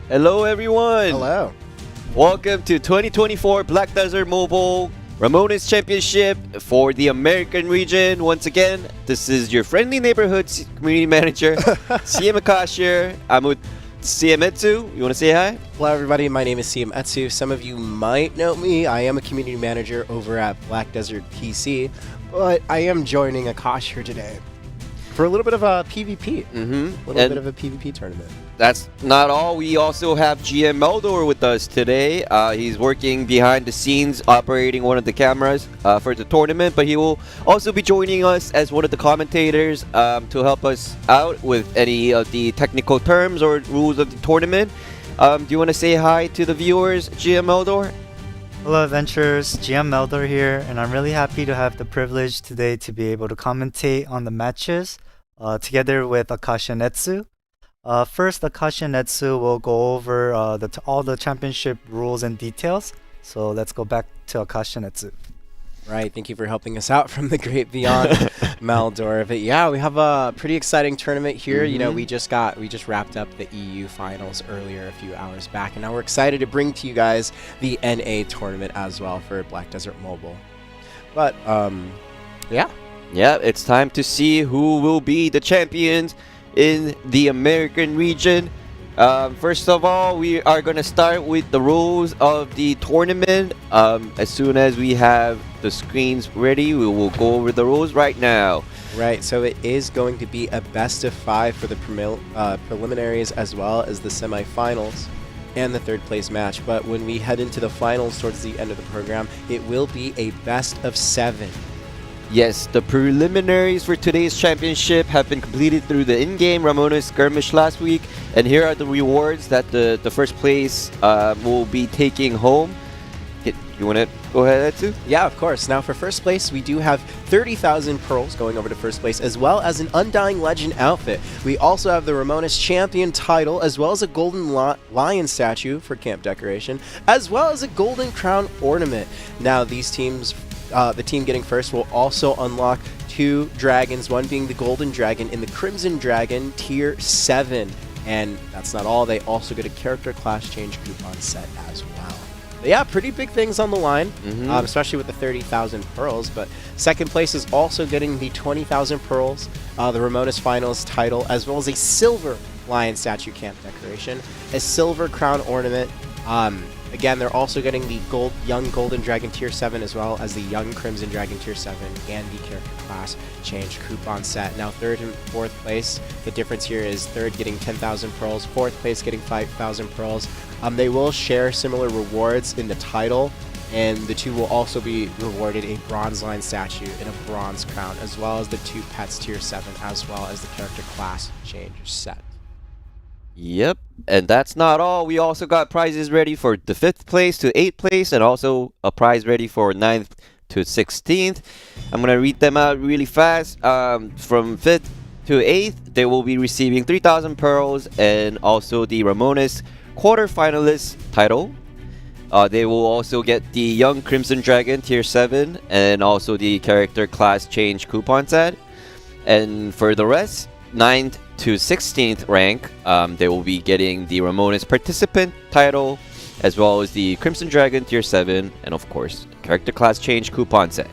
Hello everyone! Hello. Welcome to 2024 Black Desert Mobile Ramoness Championship for the American region. Once again, this is your friendly neighborhood community manager, CM Akash here. I'm with CM Etsu. You want to say hi? Hello everybody, my name is CM Etsu. Some of you might know me. I am a community manager over at Black Desert PC, but I am joining Akash here today for a little bit of a PvP. A little bit of a PvP tournament. That's not all. We also have GM Meldor with us today. He's working behind the scenes, operating one of the cameras for the tournament, but he will also be joining us as one of the commentators to help us out with any of the technical terms or rules of the tournament. Do you want to say hi to the viewers, GM Meldor? Hello adventurers, GM Meldor here, and I'm really happy to have the privilege today to be able to commentate on the matches together with Akash and Etsu. First, Akash and Etsu will go over all the championship rules and details. So let's go back to Akash and Etsu. Right, thank you for helping us out from the great beyond, Meldor. But yeah, we have a pretty exciting tournament here. You know, we just wrapped up the EU finals earlier a few hours back, and now we're excited to bring to you guys the NA tournament as well for Black Desert Mobile. But yeah. Yeah, it's time to see who will be the champions in the American region. First of all, we are going to start with the rules of the tournament. As soon as we have the screens ready, we will go over the rules right now. Right, so it is going to be a best of 5 for the preliminaries as well as the semifinals and the third place match. But when we head into the finals towards the end of the program, it will be a best of 7. Yes, the preliminaries for today's championship have been completed through the in-game Ramoness skirmish last week, and here are the rewards that the first place will be taking home. You want to go ahead, Etsu? Yeah, of course. Now for first place, we do have 30,000 pearls going over to first place, as well as an Undying Legend outfit. We also have the Ramoness champion title, as well as a golden lion statue for camp decoration, as well as a golden crown ornament. Now these teams, the team getting first will also unlock 2 dragons, one being the Golden Dragon and the Crimson Dragon Tier 7. And that's not all, they also get a character class change coupon set as well. But yeah, pretty big things on the line, especially with the 30,000 pearls. But second place is also getting the 20,000 pearls, the Ramoness Finals title, as well as a silver lion statue camp decoration, a silver crown ornament. Again, they're also getting the Young Golden Dragon Tier 7 as well as the Young Crimson Dragon Tier 7 and the character class change coupon set. Now, third and fourth place, the difference here is third getting 10,000 pearls, fourth place getting 5,000 pearls. They will share similar rewards in the title, and the two will also be rewarded a bronze line statue and a bronze crown, as well as the 2 pets Tier 7, as well as the character class change set. Yep, and that's not all. We also got prizes ready for the 5th place to 8th place, and also a prize ready for 9th to 16th. I'm going to read them out really fast. From 5th to 8th, they will be receiving 3,000 pearls and also the Ramoness quarterfinalist title. They will also get the Young Crimson Dragon Tier 7 and also the character class change coupon set. And for the rest, 9th to 16th rank, they will be getting the Ramoness participant title, as well as the Crimson Dragon Tier 7, and of course, the character class change coupon set.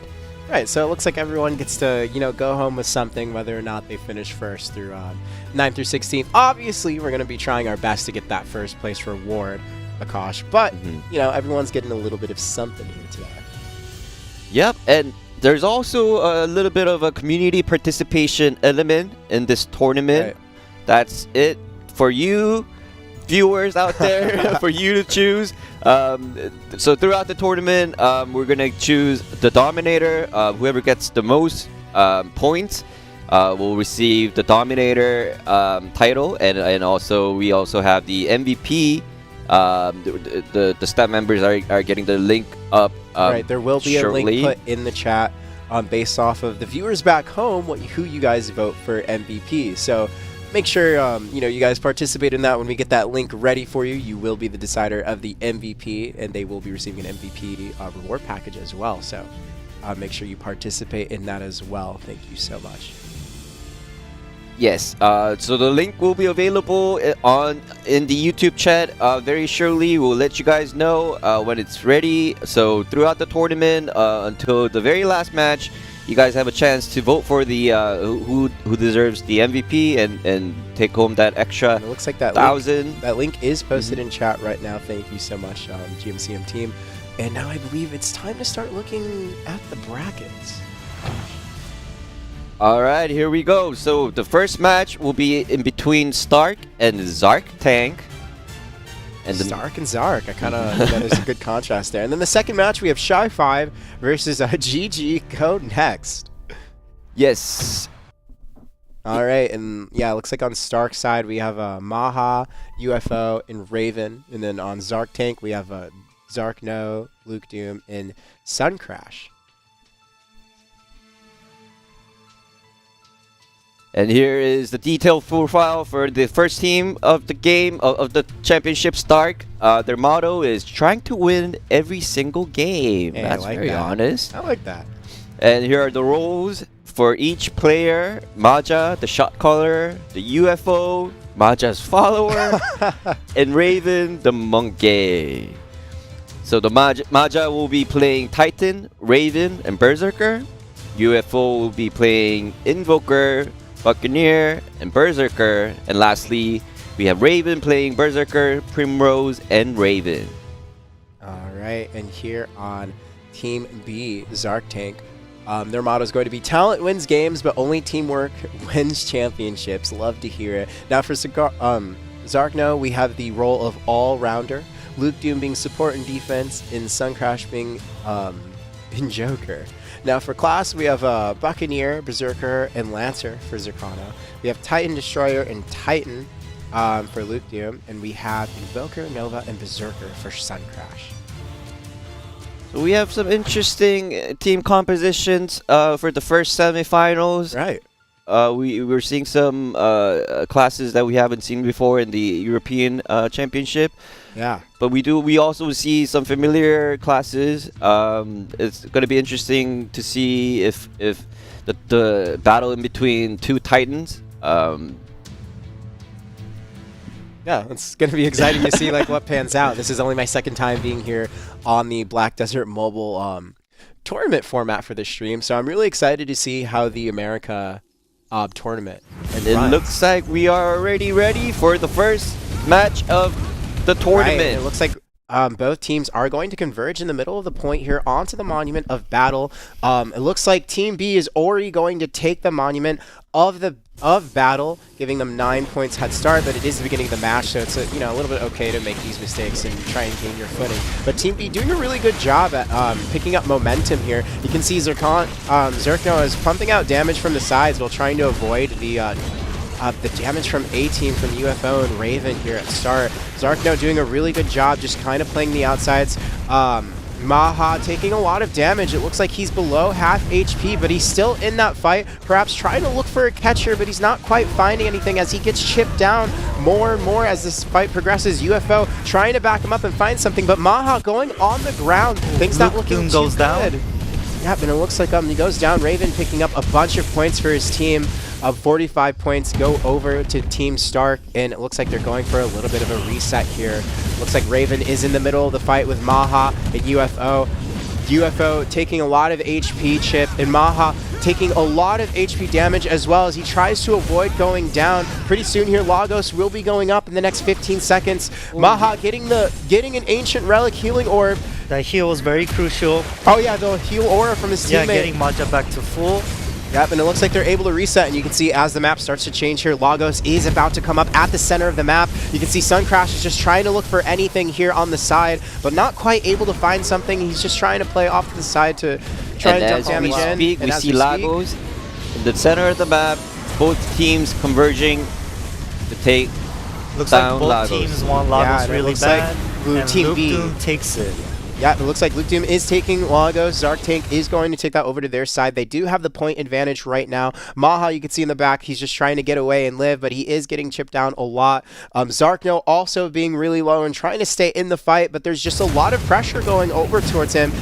Right, so it looks like everyone gets to, go home with something, whether or not they finish first through 9th through 16th. Obviously, we're going to be trying our best to get that first place reward, Akash, but, everyone's getting a little bit of something here today. Yep, and there's also a little bit of a community participation element in this tournament. Right. That's it for you viewers out there, for you to choose. So throughout the tournament, we're going to choose the Dominator. Whoever gets the most points will receive the Dominator title. And also, we also have the MVP. The staff members are getting the link up right, there will be shortly. A link put in the chat based off of the viewers back home, who you guys vote for MVP. So make sure you guys participate in that. When we get that link ready for you, you will be the decider of the MVP, and they will be receiving an MVP reward package as well. So make sure you participate in that as well. Thank you so much. Yes. So the link will be available in the YouTube chat. Very surely, we'll let you guys know when it's ready. So throughout the tournament, until the very last match, you guys have a chance to vote for the who deserves the MVP and take home that extra And it looks like that 1,000. that link is posted in chat right now. Thank you so much, GMCM team. And now I believe it's time to start looking at the brackets. All right, here we go. So the first match will be in between Stark and Zark Tank. And the Stark and Zark. I kind of there's a good contrast there. And then the second match we have Shy 5 versus GG Code Next. yes. All right, and yeah, it looks like on Stark's side we have Maha, UFO, and Raven, and then on Zark Tank we have Zark No, Luke Doom, and Sun Crash. And here is the detailed profile for the first team of the game of the championship Stark. Their motto is trying to win every single game. Hey, I That's like very that. honest. I like that. And here are the roles for each player. Maja, the shot caller, the UFO, Maja's follower, and Raven, the monkey. So the Maja will be playing Titan, Raven, and Berserker. UFO will be playing Invoker, Buccaneer, and Berserker. And lastly, we have Raven playing Berserker, Primrose, and Raven. All right, and here on Team B, Zark Tank, their motto is going to be talent wins games, but only teamwork wins championships. Love to hear it. Now for Zarkno, we have the role of all-rounder. Luke Doom being support and defense, and Sun Crash being in Joker. Now for class, we have Buccaneer, Berserker, and Lancer for Zircano. We have Titan, Destroyer, and Titan for Luke Doom. And we have Invoker, Nova, and Berserker for Sun Crash. So we have some interesting team compositions for the first semifinals. Right. We're seeing some classes that we haven't seen before in the European Championship. Yeah. But we also see some familiar classes. It's going to be interesting to see if the battle in between two Titans. Yeah, it's going to be exciting to see like what pans out. This is only my second time being here on the Black Desert Mobile tournament format for this stream, so I'm really excited to see how the America tournament And it looks like we are already ready for the first match of the tournament. Right, it looks like both teams are going to converge in the middle of the point here onto the Monument of Battle. It looks like Team B is already going to take the Monument of Battle, giving them 9 points head start, but it is the beginning of the match, so it's a little bit okay to make these mistakes and try and gain your footing. But Team B doing a really good job at picking up momentum here. You can see Zirkno is pumping out damage from the sides while trying to avoid the damage from A-Team, from UFO and Raven here at start. Zarkno doing a really good job just kind of playing the outsides. Maha taking a lot of damage. It looks like he's below half HP, but he's still in that fight, perhaps trying to look for a catcher, but he's not quite finding anything as he gets chipped down more and more as this fight progresses. UFO trying to back him up and find something, but Maha going on the ground. Things not looking too goes down. good. Yep, and it looks like he goes down. Raven picking up a bunch of points for his team. 45 points go over to Team Stark, and it looks like they're going for a little bit of a reset here. Looks like Raven is in the middle of the fight with Maha and UFO. UFO taking a lot of HP chip, and Maha taking a lot of HP damage as well as he tries to avoid going down. Pretty soon here, Lagos will be going up in the next 15 seconds. Ooh. Maha getting an Ancient Relic healing orb. That heal was very crucial. Oh yeah, the heal aura from his teammate. Yeah, getting Maja back to full. Yep, and it looks like they're able to reset, and you can see as the map starts to change here, Lagos is about to come up at the center of the map. You can see Sun Crash is just trying to look for anything here on the side, but not quite able to find something. He's just trying to play off to the side to try and dump damage in. We see Lagos in the center of the map, both teams converging to take looks down like both Lagos. teams want Lagos really bad, like Team Luke B Doom takes it. Yeah, it looks like Luke Doom is taking Lagos. Zark Tank is going to take that over to their side. They do have the point advantage right now. Maha, you can see in the back, he's just trying to get away and live, but he is getting chipped down a lot. Zarkno also being really low and trying to stay in the fight, but there's just a lot of pressure going over towards him.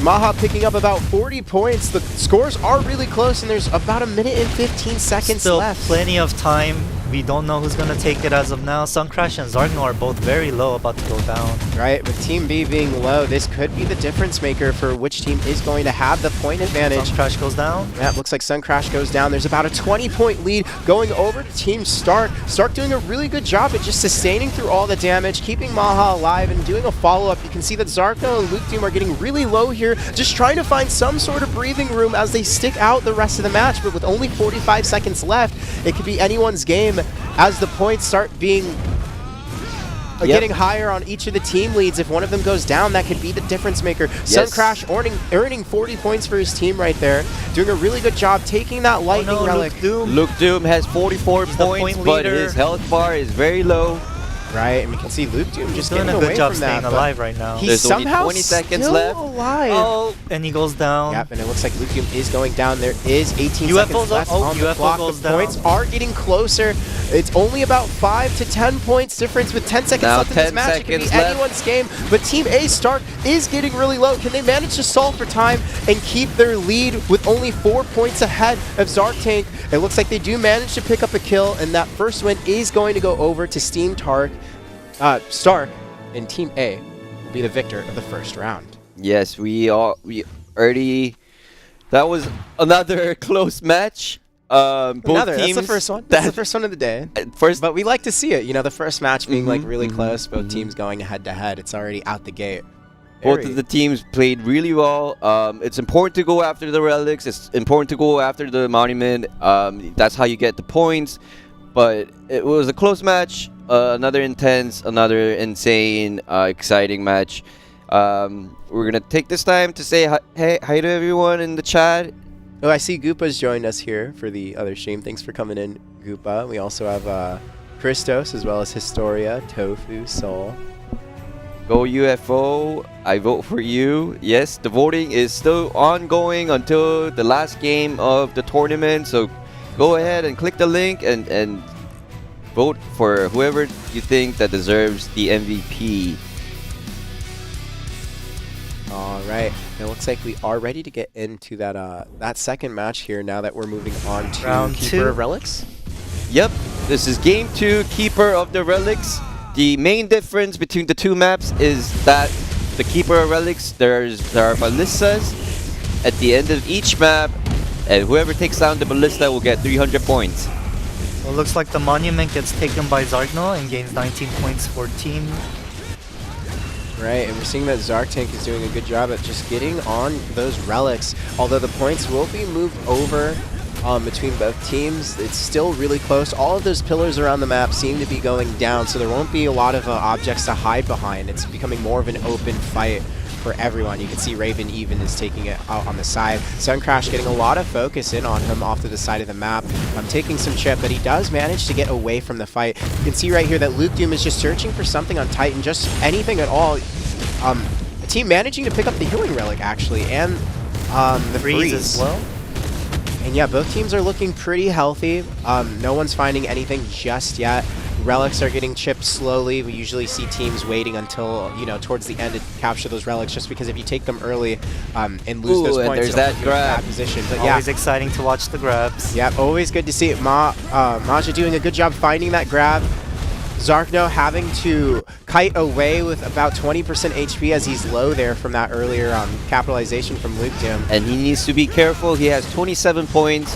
Maha picking up about 40 points. The scores are really close, and there's about a minute and 15 seconds Still left. plenty of time. We don't know who's gonna take it as of now. Suncrash and Zargno are both very low, about to go down. Right, with Team B being low, this could be the difference maker for which team is going to have the point advantage. Suncrash goes down. Yeah, it looks like Suncrash goes down. There's about a 20-point lead going over to Team Stark. Stark doing a really good job at just sustaining through all the damage, keeping Maha alive, and doing a follow-up. You can see that Zarko and Luke Doom are getting really low here, just trying to find some sort of breathing room as they stick out the rest of the match. But with only 45 seconds left, it could be anyone's game as the points start being getting higher on each of the team leads. If one of them goes down, that could be the difference maker. Yes. Suncrash earning 40 points for his team right there, doing a really good job taking that lightning relic. Luke Doom has 44 He's the points, point but leader. his health bar is very low. Right, and we can see Luke Doom just Doing getting a away good job from staying that. alive right now. He's There's only somehow 20 seconds still left. alive. Oh, and he goes down. Yep, and it looks like Luke Doom is going down. There is 18 UFO's seconds left up. Oh, on the UFO clock. goes The points down. are getting closer. It's only about 5 to 10 points difference with 10 seconds Now left in this 10 match. It could be seconds left. anyone's game, but Team A Stark is getting really low. Can they manage to solve for time and keep their lead with only 4 points ahead of Zark Tank? It looks like they do manage to pick up a kill, and that first win is going to go over to Stark, and Team A will be the victor of the first round. Yes, we already. That was another close match. Both Another, teams. that's the first one. That's the first one of the day. First, But we like to see it. You know, the first match being like really mhm, close, both mhm. teams going head to head. It's already out the gate. both of the teams played really well. It's important to go after the relics. It's important to go after the monument. That's how you get the points. But it was a close match. Another intense, another insane, exciting match. We're gonna take this time to say hi to everyone in the chat. Oh, I see Goopa's joined us here for the other stream. Thanks for coming in, Goopa. We also have Christos as well as Historia, Tofu, Soul. Go UFO. I vote for you. Yes, the voting is still ongoing until the last game of the tournament. So go ahead and click the link and vote for whoever you think that deserves the MVP. All right. It looks like we are ready to get into that second match here now that we're moving on to Round Keeper 2. of Relics. Yep, this is game 2, Keeper of the Relics. The main difference between the two maps is that the Keeper of Relics, there are ballistas at the end of each map, and whoever takes down the ballista will get 300 points. So it looks like the monument gets taken by Zargno and gains 19 points for team. Right, and we're seeing that Zark Tank is doing a good job at just getting on those relics. Although the points will be moved over between both teams, it's still really close. All of those pillars around the map seem to be going down, so there won't be a lot of objects to hide behind. It's becoming more of an open fight for everyone. You can see Raven even is taking it out on the side. Suncrash getting a lot of focus in on him off to the side of the map. Taking some chip, but he does manage to get away from the fight. You can see right here that Luke Doom is just searching for something on Titan, just anything at all. The team managing to pick up the healing relic actually, and the freeze as well. And yeah, both teams are looking pretty healthy. No one's finding anything just yet. Relics are getting chipped slowly. We usually see teams waiting until, you know, towards the end to capture those relics, just because if you take them early and lose those and points, there's it'll that put you in a bad grab. position. But Always yeah, exciting to watch the grabs. yeah, always good to see it. Maja doing a good job finding that grab. Zarkno having to kite away with about 20% HP as he's low there from that earlier capitalization from Luke Doom. And he needs to be careful. He has 27 points.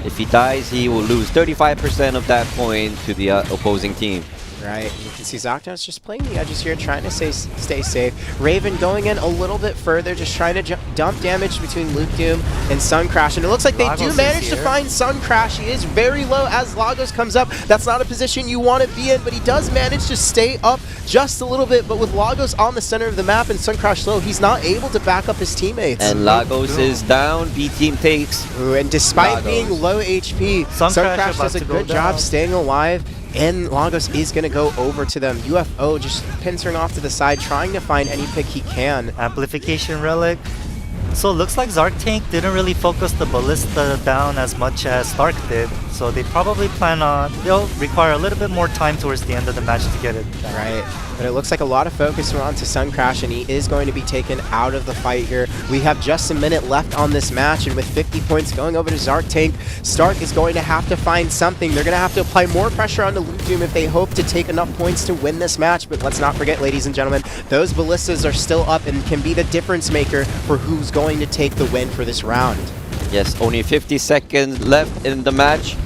If he dies, he will lose 35% of that point to the opposing team. Right, you can see Zarkno's just playing the edges here, trying to stay safe. Raven going in a little bit further, just trying to dump damage between Luke Doom and Suncrash. And it looks like they Lagos do is manage to here. find Suncrash. He is very low as Lagos comes up. That's not a position you want to be in, but he does manage to stay up just a little bit. But with Lagos on the center of the map and Suncrash low, he's not able to back up his teammates. And Lagos is down. B team takes. Ooh, and despite Lagos. being low HP, Suncrash Suncrash about does a to go good job down. staying alive, and Lagos is going to go over to them. UFO just pincering off to the side, trying to find any pick he can. Amplification relic. So it looks like Zark Tank didn't really focus the Ballista down as much as Stark did. So they probably plan on, they'll require a little bit more time towards the end of the match to get it done. Right, but it looks like a lot of focus are on to Suncrash, and he is going to be taken out of the fight here. We have just a minute left on this match, and with 50 points going over to Zark Tank, Stark is going to have to find something. They're going to have to apply more pressure onto Luke Doom if they hope to take enough points to win this match. But let's not forget, ladies and gentlemen, those Ballistas are still up and can be the difference maker for who's going to take the win for this round. Yes, only 50 seconds left in the match.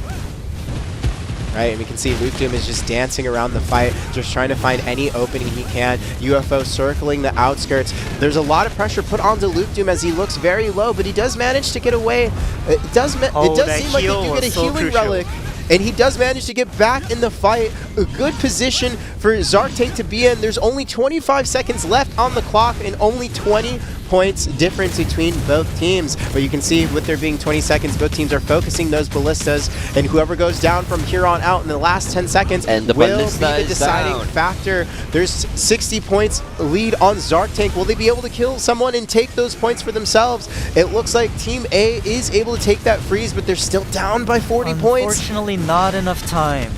Right, and we can see Luke Doom is just dancing around the fight, just trying to find any opening he can. UFO circling the outskirts. There's a lot of pressure put onto Luke Doom as he looks very low, but he does manage to get away. It does seem like they do get a healing relic. And he does manage to get back in the fight. A good position for Zark Tank to be in. There's only 25 seconds left on the clock and only 20 points difference between both teams. But you can see with there being 20 seconds, both teams are focusing those ballistas, and whoever goes down from here on out in the last 10 seconds and the will be ballista the deciding factor. There's 60 points lead on Zark Tank. Will they be able to kill someone and take those points for themselves? It looks like Team A is able to take that freeze, but they're still down by 40 points. Unfortunately, not enough time.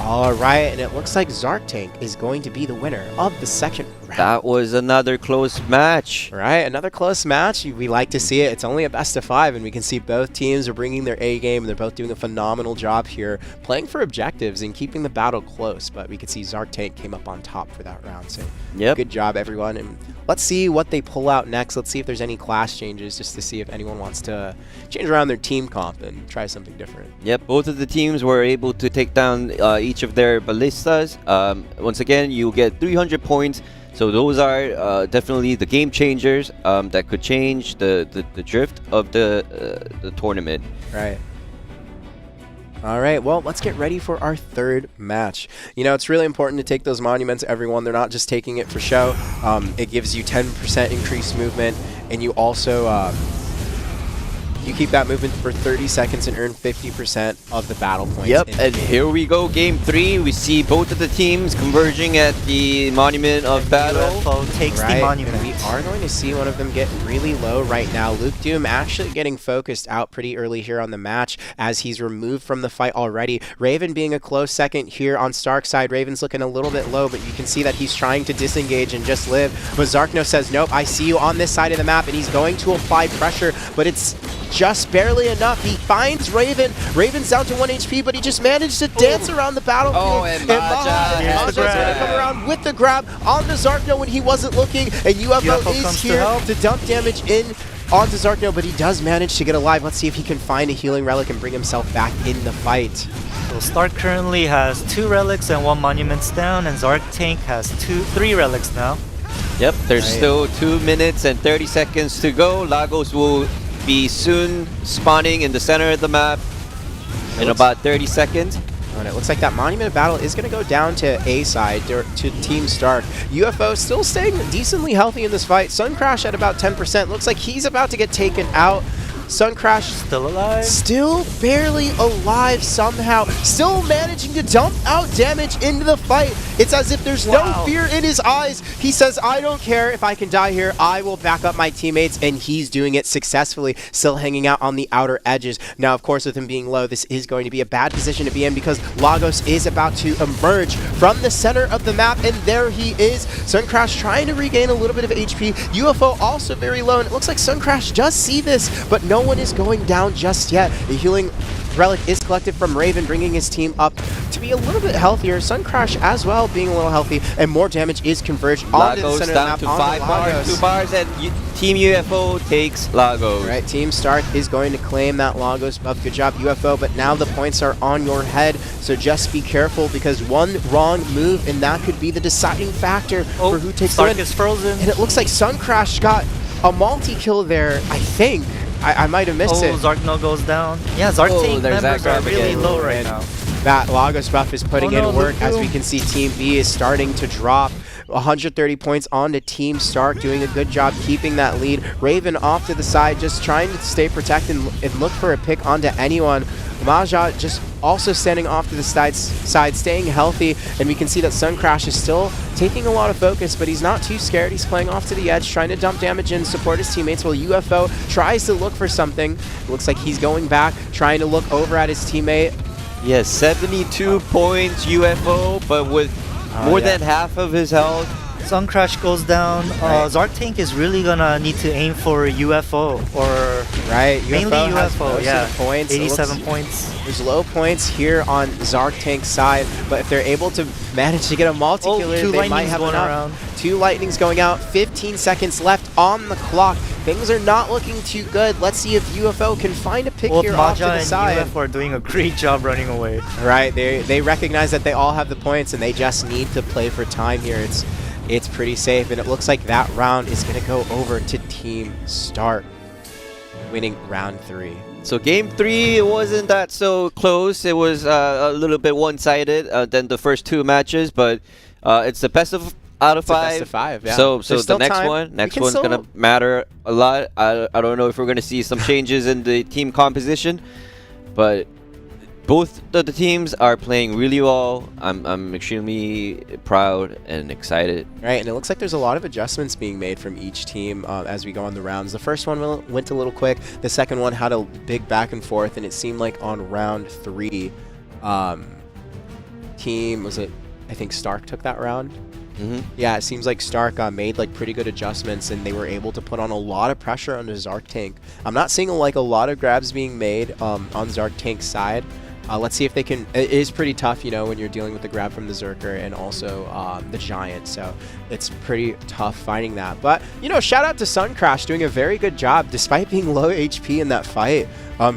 All right, and it looks like Zark Tank is going to be the winner of the second round. That was another close match. Right, another close match. We like to see it. It's only a best of 5, and we can see both teams are bringing their A game, and they're both doing a phenomenal job here, playing for objectives and keeping the battle close. But we can see Zark Tank came up on top for that round. So good job, everyone. And let's see what they pull out next. Let's see if there's any class changes, just to see if anyone wants to change around their team comp and try something different. Yep, both of the teams were able to take down each of their ballistas. Once again, you get 300 points. So those are definitely the game changers that could change the drift of the tournament. Right. All right, well, let's get ready for our third match. You know, it's really important to take those monuments, everyone. They're not just taking it for show. It gives you 10% increased movement, and you also you keep that movement for 30 seconds and earn 50% of the battle points. Yep, and here we go, game 3. We see both of the teams converging at the Monument of Battle. UFO takes the monument. And we are going to see one of them get really low right now. Luke Doom actually getting focused out pretty early here on the match as he's removed from the fight already. Raven being a close second here on Stark's side. Raven's looking a little bit low, but you can see that he's trying to disengage and just live. But Zarkno says, nope, I see you on this side of the map, and he's going to apply pressure, but it's just barely enough. He finds Raven. Raven's down to 1 HP, but he just managed to dance around the battlefield. Oh, and Maja's going to come around with the grab on the Zarkno when he wasn't looking, and UFO is here to dump damage in onto Zarkno, but he does manage to get alive. Let's see if he can find a healing relic and bring himself back in the fight. So Stark currently has 2 relics and 1 monuments down, and Zark Tank has 3 relics now. Yep, there's still 2 minutes and 30 seconds to go. Lagos will be soon spawning in the center of the map in about 30 seconds. And it looks like that Monument of Battle is going to go down to A side, to Team Stark. UFO still staying decently healthy in this fight. Suncrash at about 10%. Looks like he's about to get taken out. Suncrash still alive. Still barely alive somehow. Still managing to dump out damage into the fight. It's as if there's no fear in his eyes. He says, I don't care if I can die here. I will back up my teammates, and he's doing it successfully. Still hanging out on the outer edges. Now, of course, with him being low, this is going to be a bad position to be in because Lagos is about to emerge from the center of the map, and there he is. Suncrash trying to regain a little bit of HP. UFO also very low, and it looks like Suncrash does see this, but no one is going down just yet. The healing relic is collected from Raven, bringing his team up to be a little bit healthier. Suncrash as well being a little healthy, and more damage is converged onto the center of the map. Down to 5 bars, 2 bars, and Team UFO takes Lagos. Right, Team Stark is going to claim that Lagos buff. Good job, UFO, but now the points are on your head, so just be careful because one wrong move, and that could be the deciding factor for who takes the win. Stark is frozen. And it looks like Suncrash got a multi-kill there, I think. I might have missed it. Zarkno goes down. Yeah, Zark Tank members are really low right now. that Lagos buff is putting Oh no, in work, as we Luke. can see Team B is starting to drop. 130 points onto Team Stark, doing a good job keeping that lead. Raven off to the side, just trying to stay protected and look for a pick onto anyone. Maja just also standing off to the side, staying healthy, and we can see that Suncrash is still taking a lot of focus, but he's not too scared. He's playing off to the edge, trying to dump damage and support his teammates, while UFO tries to look for something. It looks like he's going back, trying to look over at his teammate. Yes, 72 points UFO, but with more than half of his health. Suncrash goes down. Right. Zark Tank is really gonna need to aim for UFO or Right, mainly has UFO. most of Yeah, the points. It 87 looks- points. There's low points here on Zark Tank's side, but if they're able to manage to get a multi-killer, two they might lightnings have going enough. around. 2 lightnings going out, 15 seconds left on the clock. Things are not looking too good. Let's see if UFO can find a pick Both here off to Maja the and side. UFO are doing a great job running away. Right, they recognize that they all have the points and they just need to play for time here. It's pretty safe, and it looks like that round is going to go over to Team Stark, winning round 3. So game 3, it wasn't that so close. It was a little bit one-sided than the first 2 matches, but it's the best of out of It's a 5. best of 5, yeah. So There's the still next time. one, We next can one's still- gonna matter a lot. I don't know if we're gonna see some changes in the team composition, but both of the teams are playing really well. I'm extremely proud and excited. Right, and it looks like there's a lot of adjustments being made from each team as we go on the rounds. The first one went a little quick. The second one had a big back and forth, and it seemed like on round 3, I think Stark took that round. Yeah, it seems like Stark made like pretty good adjustments, and they were able to put on a lot of pressure on the Zark Tank. I'm not seeing like a lot of grabs being made on Zark Tank's side. Let's see if they can. It is pretty tough, you know, when you're dealing with the grab from the Zerker and also the Giant. So it's pretty tough fighting that. But, you know, shout out to Suncrash doing a very good job despite being low HP in that fight.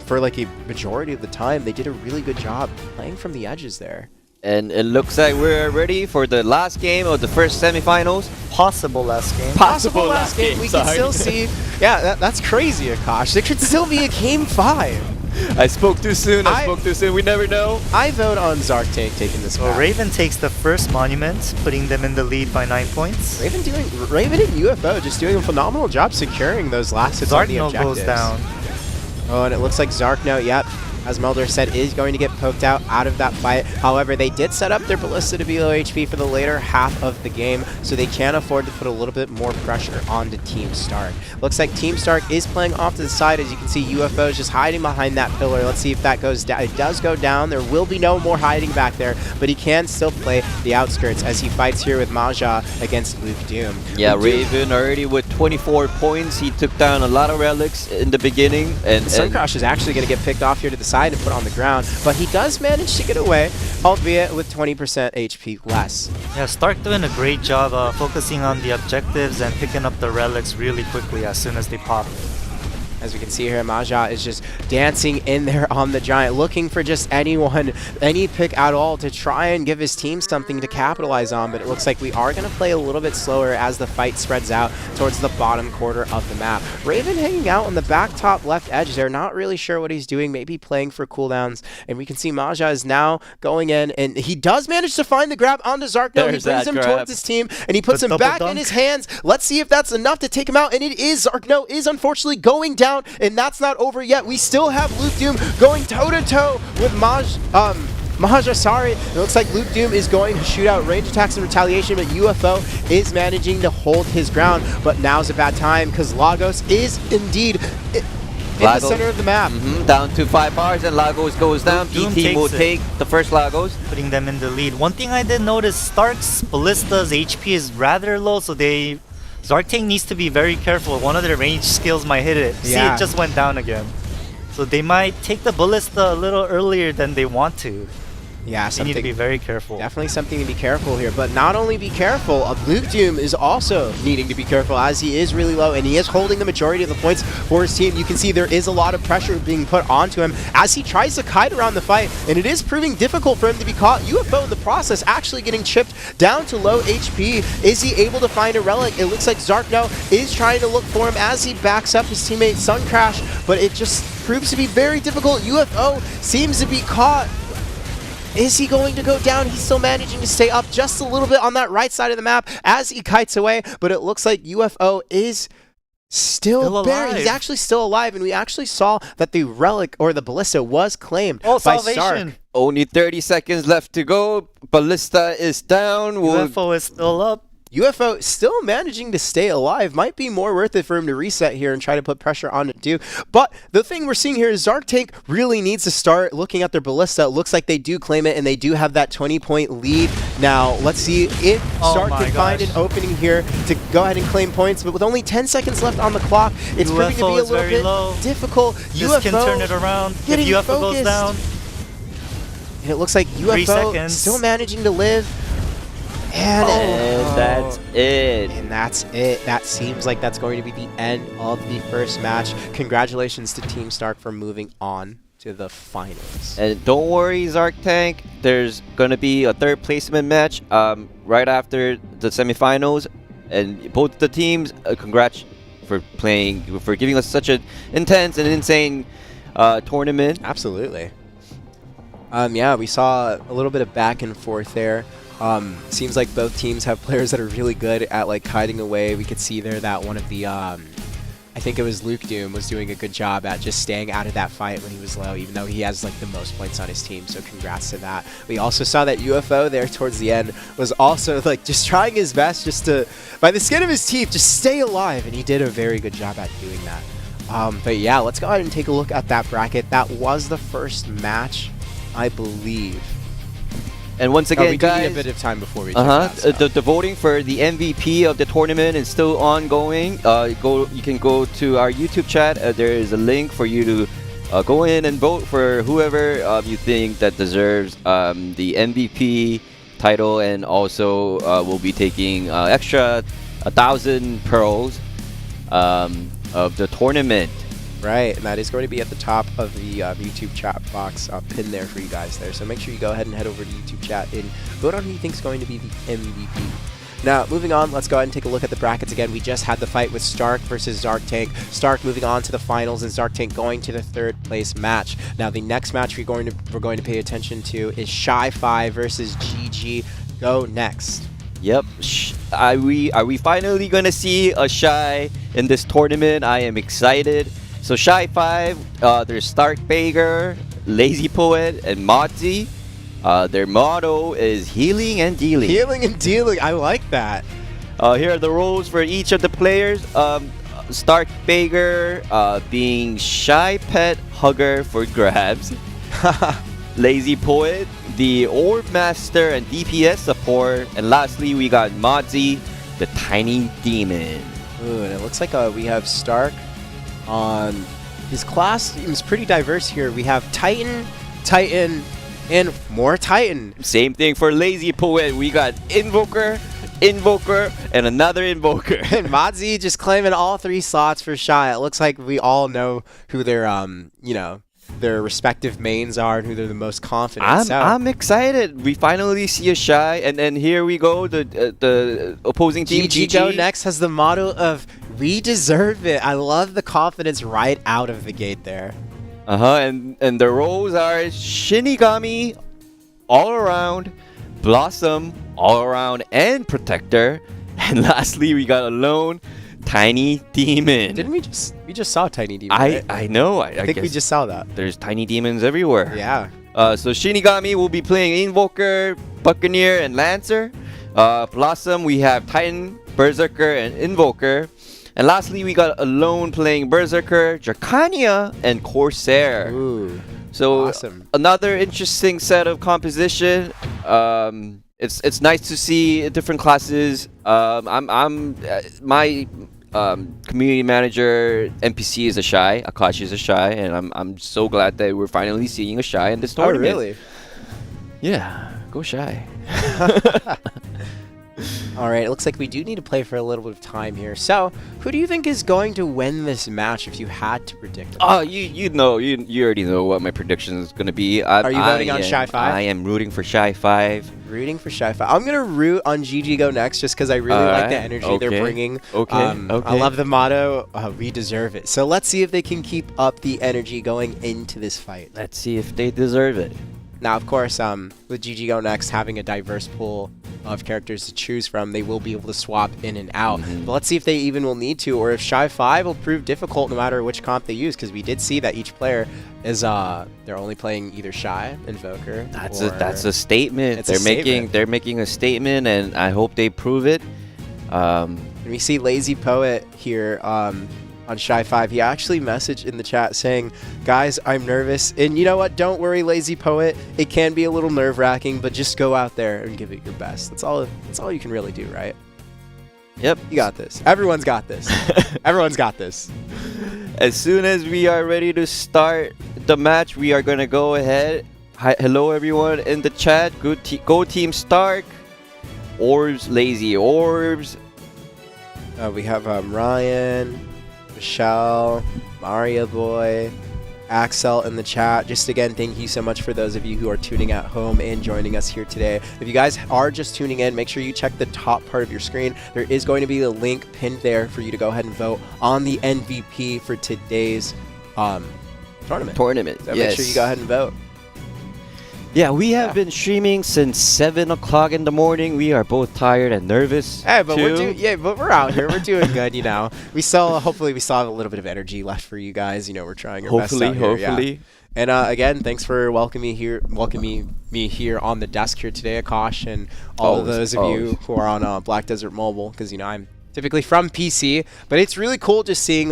For like a majority of the time, they did a really good job playing from the edges there. And it looks like we're ready for the last game of the first semifinals. Possible last game. Possible last game. We can still see. Yeah, that's crazy, Akash. There could still be a game 5. I spoke too soon. I spoke too soon. We never know. I vote on Zark Tank taking this Well, back. Raven takes the first monument, putting them in the lead by 9 points. Raven and UFO just doing a phenomenal job securing those last hits on the Zarkno objectives. goes down. Oh, and it looks like Zarkno, yep, as Melder said, is going to get poked out of that fight. However, they did set up their Ballista to be low HP for the later half of the game, so they can afford to put a little bit more pressure onto Team Stark. Looks like Team Stark is playing off to the side. As you can see, UFO is just hiding behind that pillar. Let's see if that goes down. It does go down. There will be no more hiding back there, but he can still play the outskirts as he fights here with Maja against Luke Doom. Yeah, Luke Doom- Raven already with 24 points. He took down a lot of relics in the beginning. And Suncrash is actually going to get picked off here to the side and put on the ground, but he does manage to get away, albeit with 20% HP less. Yeah, Stark doing a great job focusing on the objectives and picking up the relics really quickly as soon as they pop. As we can see here, Maja is just dancing in there on the Giant, looking for just anyone, any pick at all to try and give his team something to capitalize on, but it looks like we are going to play a little bit slower as the fight spreads out towards the bottom quarter of the map. Raven hanging out on the back top left edge. They're not really sure what he's doing, maybe playing for cooldowns, and we can see Maja is now going in, and he does manage to find the grab onto Zarkno. He There's brings that him grab. towards his team, and he puts The him double back in dunk. his hands. Let's see if that's enough to take him out, and it is. Zarkno is unfortunately going down, and that's not over yet. We still have Luke Doom going toe-to-toe with Maja, sorry. It looks like Luke Doom is going to shoot out range attacks and retaliation, but UFO is managing to hold his ground. But now's a bad time because Lagos is indeed in the Lagos. center of the map. down to 5 bars, and Lagos goes down. Doom B team will takes it. take the first Lagos. Putting them in the lead. One thing I did notice, Stark's Ballista's HP is rather low, so Zark Tank needs to be very careful. One of their range skills might hit it. See, Yeah. it just went down again. So they might take the Ballista a little earlier than they want to. Yeah, They need to be very careful. Definitely something to be careful here, but not only be careful, Luke Doom is also needing to be careful as he is really low and he is holding the majority of the points for his team. You can see there is a lot of pressure being put onto him as he tries to kite around the fight, and it is proving difficult for him to be caught. UFO in the process actually getting chipped down to low HP. Is he able to find a relic? It looks like Zarkno is trying to look for him as he backs up his teammate Suncrash, but it just proves to be very difficult. UFO seems to be caught. Is he going to go down? He's still managing to stay up just a little bit on that right side of the map as he kites away, but it looks like UFO is still buried. He's actually still alive, and we actually saw that the relic or the ballista was claimed by salvation. Stark. Only 30 seconds left to go. Ballista is down. UFO is still up. UFO still managing to stay alive. Might be more worth it for him to reset here and try to put pressure on it too. But the thing we're seeing here is Zark Tank really needs to start looking at their ballista. It looks like they do claim it, and they do have that 20-point lead. Now, let's see if Stark can find an opening here to go ahead and claim points. But with only 10 seconds left on the clock, it's proving to be a little bit difficult. This UFO can turn it around if UFO goes down. And it looks like UFO still managing to live. And that's it. And that's it. That seems like that's going to be the end of the first match. Congratulations to Team Stark for moving on to the finals. And don't worry, Zark Tank. There's going to be a third placement match right after the semifinals. And both the teams, congrats for giving us such an intense and insane tournament. Absolutely. Yeah, we saw a little bit of back and forth there. Seems like both teams have players that are really good at like hiding away. We could see there that one of the, I think it was Luke Doom, was doing a good job at just staying out of that fight when he was low, even though he has like the most points on his team. So congrats to that. We also saw that UFO there towards the end was also like just trying his best just to, by the skin of his teeth, just stay alive, and he did a very good job at doing that. But yeah, let's go ahead and take a look at that bracket. That was the first match, I believe. And once again, we guys, need a bit of time before we check that. The voting for the MVP of the tournament is still ongoing. You can go to our YouTube chat. There is a link for you to go in and vote for whoever you think that deserves the MVP title, and also we'll be taking extra 1,000 pearls of the tournament. Right, and that is going to be at the top of the YouTube chat box pinned there for you guys there. So make sure you go ahead and head over to YouTube chat and vote on who you think is going to be the MVP. Now, moving on, let's go ahead and take a look at the brackets again. We just had the fight with Stark versus Zark Tank. Stark moving on to the finals, and Zark Tank going to the third place match. Now, the next match we're going to pay attention to is Shy5 versus GG. Go next. Yep. Are we finally gonna see a Shy in this tournament? I am excited. So Shy5, there's Stark Bager, Lazy Poet, and Modzy. Their motto is healing and dealing. Healing and dealing. I like that. Here are the roles for each of the players. Stark Bager being Shy Pet Hugger for grabs. Lazy Poet, the Orb Master and DPS support. And lastly, we got Modzy, the Tiny Demon. Ooh, and it looks like we have Stark. His class seems pretty diverse here. We have Titan, Titan, and more Titan. Same thing for Lazy Poet. We got Invoker, Invoker, and another Invoker. And Modzy just claiming all 3 slots for Shy. It looks like we all know who their their respective mains are and who they're the most confident. I'm excited. We finally see a Shy, and then here we go. The opposing team, GG Go Next, has the motto of "We deserve it." I love the confidence right out of the gate there. And the roles are Shinigami, all around, Blossom, all around, and Protector. And lastly, we got a lone Tiny Demon. Didn't we just saw Tiny Demon? Right? I know. I think we just saw that. There's Tiny Demons everywhere. Yeah. So Shinigami will be playing Invoker, Buccaneer, and Lancer. Blossom, we have Titan, Berserker, and Invoker. And lastly, we got Alone playing Berserker, Dracania, and Corsair. Ooh, so awesome. Another interesting set of composition. It's nice to see different classes. My community manager NPC is a Shy. Akashi is a Shy, and I'm so glad that we're finally seeing a Shy in this tournament. Oh, really? Yeah, go Shy. All right, it looks like we do need to play for a little bit of time here. So, who do you think is going to win this match if you had to predict it? Oh, you already know what my prediction is going to be. Are you voting on Shy5? I am rooting for Shy5. Rooting for Shy5. I'm going to root on GG Go Next just because I really like the energy they're bringing. Okay. I love the motto, we deserve it. So let's see if they can keep up the energy going into this fight. Let's see if they deserve it. Now, of course, with GG Go Next having a diverse pool of characters to choose from, they will be able to swap in and out. But let's see if they even will need to, or if Shy 5 will prove difficult no matter which comp they use, because we did see that each player is they're only playing either Shy, Invoker. That's a statement. It's a statement. They're making a statement, and I hope they prove it. And we see Lazy Poet here on Shy 5. He actually messaged in the chat saying, guys, I'm nervous. And you know what? Don't worry, Lazy Poet. It can be a little nerve-wracking, but just go out there and give it your best. That's all you can really do, right? Yep. You got this. Everyone's got this. Everyone's got this. As soon as we are ready to start the match, we are going to go ahead. Hello, everyone in the chat. Go Team Stark. Orbs, Lazy Orbs. We have Ryan, Michelle, Mario Boy, Axel in the chat. Just again, thank you so much for those of you who are tuning at home and joining us here today. If you guys are just tuning in, make sure you check the top part of your screen. There is going to be a link pinned there for you to go ahead and vote on the MVP for today's tournament. So yes. make sure you go ahead and vote. Yeah, we have been streaming since 7 o'clock in the morning. We are both tired and nervous. Hey, but too. we're out here. We're doing good, you know. Hopefully we still have a little bit of energy left for you guys. You know, we're trying our best out here. Hopefully. Yeah. And again, thanks for welcoming me here on the desk here today, Akash, and all of those of you who are on Black Desert Mobile, because you know I'm typically from PC, but it's really cool just seeing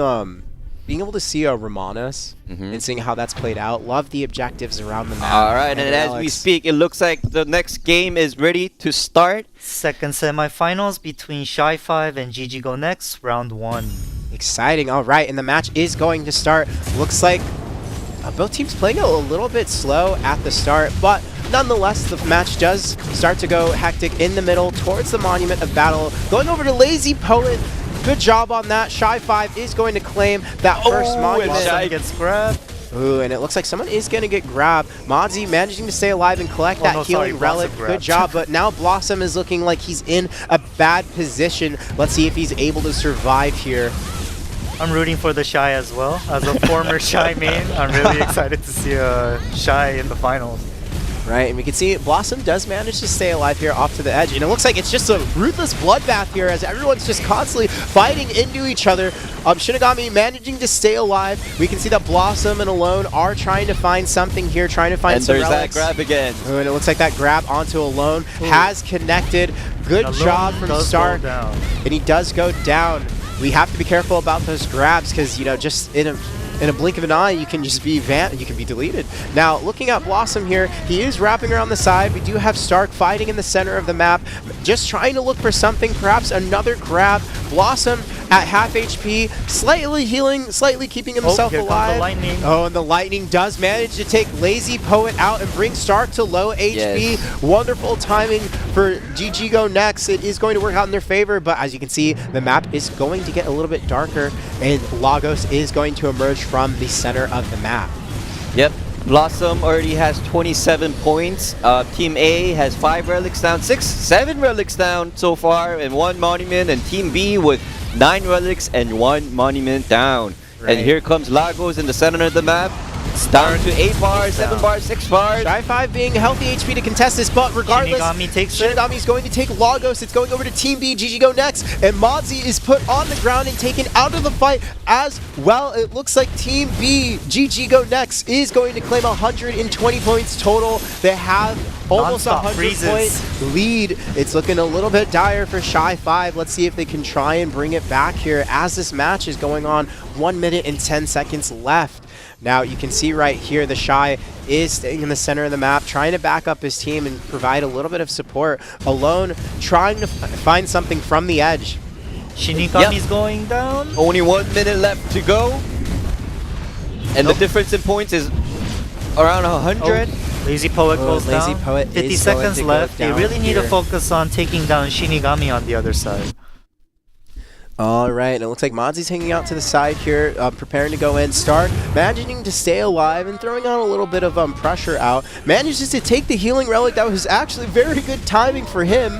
being able to see Ramoness and seeing how that's played out. Love the objectives around the map. All right, and as we speak, it looks like the next game is ready to start. Second semifinals between Shy 5 and GG Go Next, round 1. Exciting. All right, and the match is going to start. Looks like both teams playing a little bit slow at the start, but nonetheless, the match does start to go hectic in the middle towards the Monument of Battle. Going over to Lazy Poet. Good job on that. Shy 5 is going to claim that first Monument. Shy gets grabbed. Ooh, and it looks like someone is going to get grabbed. Modzy managing to stay alive and collect that healing relic. Good job, but now Blossom is looking like he's in a bad position. Let's see if he's able to survive here. I'm rooting for the Shy as well. As a former Shy main, I'm really excited to see Shy in the finals. Right, and we can see Blossom does manage to stay alive here off to the edge, and it looks like it's just a ruthless bloodbath here as everyone's just constantly fighting into each other. Shinigami managing to stay alive. We can see that Blossom and Alone are trying to find something here, trying to find some relics. And there's that grab again. Ooh, and it looks like that grab onto Alone has connected. Good job from Stark, and he does go down. We have to be careful about those grabs because, you know, just in a blink of an eye, you can just be deleted. Now, looking at Blossom here, he is wrapping around the side. We do have Stark fighting in the center of the map, just trying to look for something, perhaps another grab. Blossom at half HP, slightly healing, slightly keeping himself alive. Oh, and the lightning does manage to take Lazy Poet out and bring Stark to low HP. Yes. Wonderful timing for GG Go Next. It is going to work out in their favor, but as you can see, the map is going to get a little bit darker, and Lagos is going to emerge from the center of the map. Yep. Blossom already has 27 points. Team A has 5 relics down, 7 relics down so far, and 1 monument, and Team B with 9 relics and 1 monument down. Right. And here comes Lagos in the center of the map. It's down to 8 bars, 7 bars, 6 bars. Shy 5 being healthy HP to contest this, but regardless, Shinigami's going to take Lagos. It's going over to Team B, GG Go Next, and Modzy is put on the ground and taken out of the fight as well. It looks like Team B, GG Go Next, is going to claim 120 points total. They have almost 100-point lead. It's looking a little bit dire for Shy 5. Let's see if they can try and bring it back here as this match is going on. 1 minute and 10 seconds left. Now, you can see right here, the Shy is staying in the center of the map, trying to back up his team and provide a little bit of support. Alone, trying to find something from the edge. Shinigami's going down. Only 1 minute left to go. And the difference in points is around 100. Lazy Poet goes Lazy down. Poet 50 seconds left. They really need to focus on taking down Shinigami on the other side. All right, and it looks like Modzy's hanging out to the side here, preparing to go in. Stark managing to stay alive and throwing on a little bit of pressure out. Manages to take the healing relic. That was actually very good timing for him.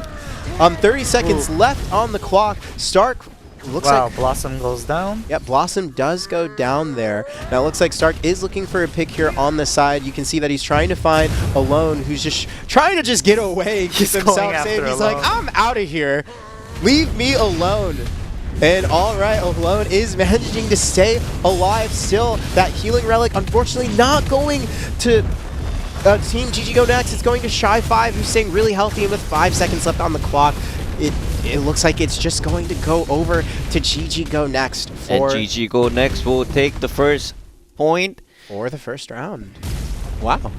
30 seconds left on the clock. Stark Looks Wow, like Blossom goes down. Yep, Blossom does go down there. Now it looks like Stark is looking for a pick here on the side. You can see that he's trying to find Alone, who's just trying to just get away, keep He's himself going safe. after He's like, Alone. I'm out of here. Leave me alone. And all right, Alone is managing to stay alive still. That healing relic, unfortunately, not going to Team GG Go Next. It's going to Shy5, who's staying really healthy, and with 5 seconds left on the clock, it looks like it's just going to go over to GG Go Next And for, GG Go Next will take the first point. for the first round. Wow.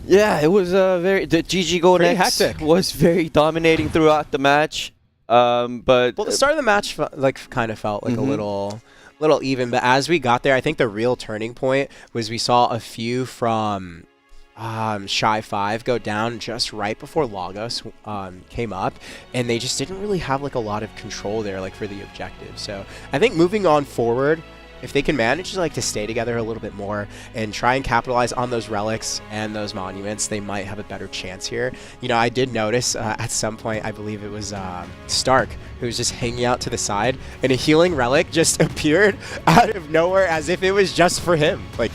Yeah, it was the GG Go Pretty Next hectic. was very dominating throughout the match. But Well, the start of the match kind of felt like a Mhm. little even, but as we got there, I think the real turning point was we saw a few from Shy5 go down just right before Lagos came up, and they just didn't really have like a lot of control there, like for the objective. So I think moving on forward, if they can manage to stay together a little bit more and try and capitalize on those relics and those monuments, they might have a better chance here. You know, I did notice at some point, I believe it was Stark, who was just hanging out to the side, and a healing relic just appeared out of nowhere as if it was just for him. Like,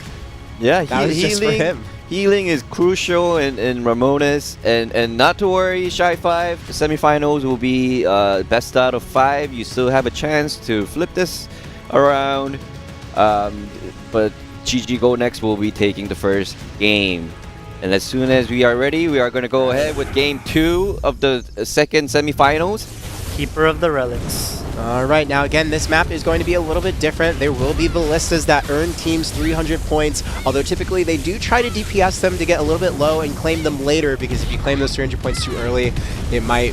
yeah, that was just for him. Healing is crucial in Ramoness, and not to worry, Shy5, the semifinals will be best out of 5. You still have a chance to flip this around, but GG Go Next will be taking the first game. And as soon as we are ready, we are going to go ahead with game 2 of the second semifinals. Keeper of the relics. All right, now again, this map is going to be a little bit different. There will be ballistas that earn teams 300 points, although typically they do try to DPS them to get a little bit low and claim them later, because if you claim those 300 points too early, it might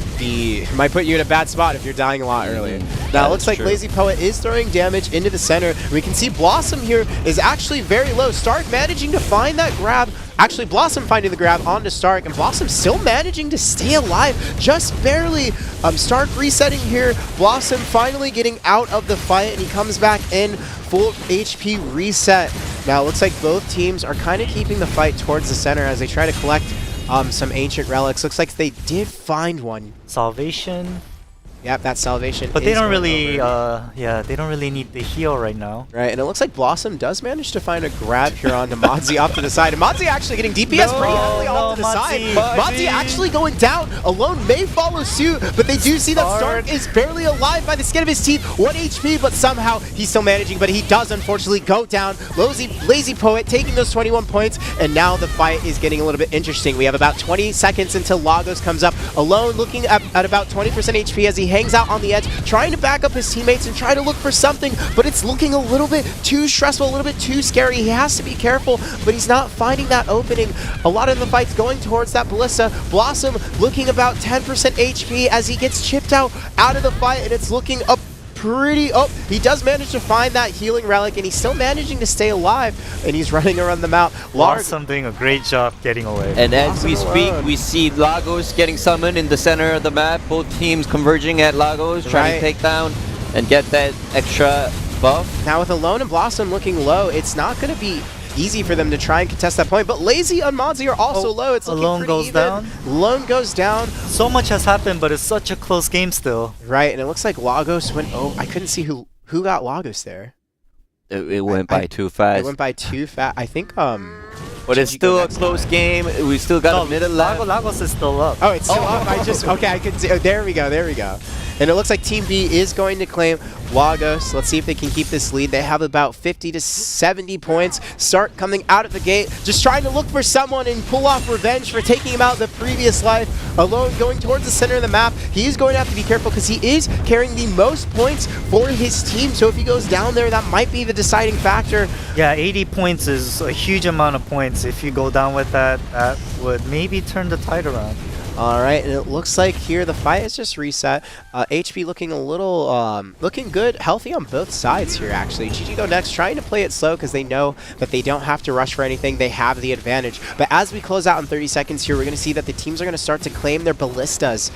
put you in a bad spot if you're dying a lot early. Now it looks like true. Lazy Poet is throwing damage into the center. We can see Blossom here is actually very low. Stark managing to find that grab. Actually, Blossom finding the grab onto Stark, and Blossom still managing to stay alive, just barely. Stark resetting here. Blossom finally getting out of the fight, and he comes back in full HP reset. Now, it looks like both teams are kind of keeping the fight towards the center as they try to collect some ancient relics. Looks like they did find one. Salvation. Yep, that salvation. But they is don't going really, over. yeah, they don't really need the heal right now. Right, and it looks like Blossom does manage to find a grab here onto Modzy off to the side. And Modzy actually getting DPS pretty heavily off to the side. Modzy actually going down. Alone may follow suit, but they do see that Stark is barely alive by the skin of his teeth. 1 HP, but somehow he's still managing. But he does unfortunately go down. Lazy Poet taking those 21 points, and now the fight is getting a little bit interesting. We have about 20 seconds until Lagos comes up. Alone looking at about 20% HP as he hangs out on the edge, trying to back up his teammates and try to look for something, but it's looking a little bit too stressful, a little bit too scary. He has to be careful, but he's not finding that opening. A lot of the fight's going towards that ballista. Blossom looking about 10% HP as he gets chipped out of the fight, and it's looking up pretty... Oh, he does manage to find that healing relic, and he's still managing to stay alive, and he's running around the map. Blossom doing a great job getting away. And as we Blossom speak, alone. we see Lagos getting summoned in the center of the map. Both teams converging at Lagos, trying to take down and get that extra buff. Now with Alone and Blossom looking low, it's not going to be easy for them to try and contest that point, but Lazy and Modzy are also low. It's looking Alone pretty goes even. down. Alone goes down. So much has happened, but it's such a close game still. Right, and it looks like Lagos went... Oh, I couldn't see who got Lagos there. It went by too fast. It went by too fast. I think, But it's GG still Go a Next close game. We still got a minute left. Lagos is still up. Oh, it's still up. I just... Okay, I could see... Oh, there we go, there we go. And it looks like Team B is going to claim Lagos. Let's see if they can keep this lead. They have about 50 to 70 points. Stark coming out of the gate, just trying to look for someone and pull off revenge for taking him out the previous life. Alone going towards the center of the map. He is going to have to be careful because he is carrying the most points for his team. So if he goes down there, that might be the deciding factor. Yeah, 80 points is a huge amount of points. If you go down with that, that would maybe turn the tide around. All right, and it looks like here the fight is just reset. HP looking a little, looking good, healthy on both sides here actually. GG Go Next trying to play it slow because they know that they don't have to rush for anything. They have the advantage. But as we close out in 30 seconds here, we're going to see that the teams are going to start to claim their ballistas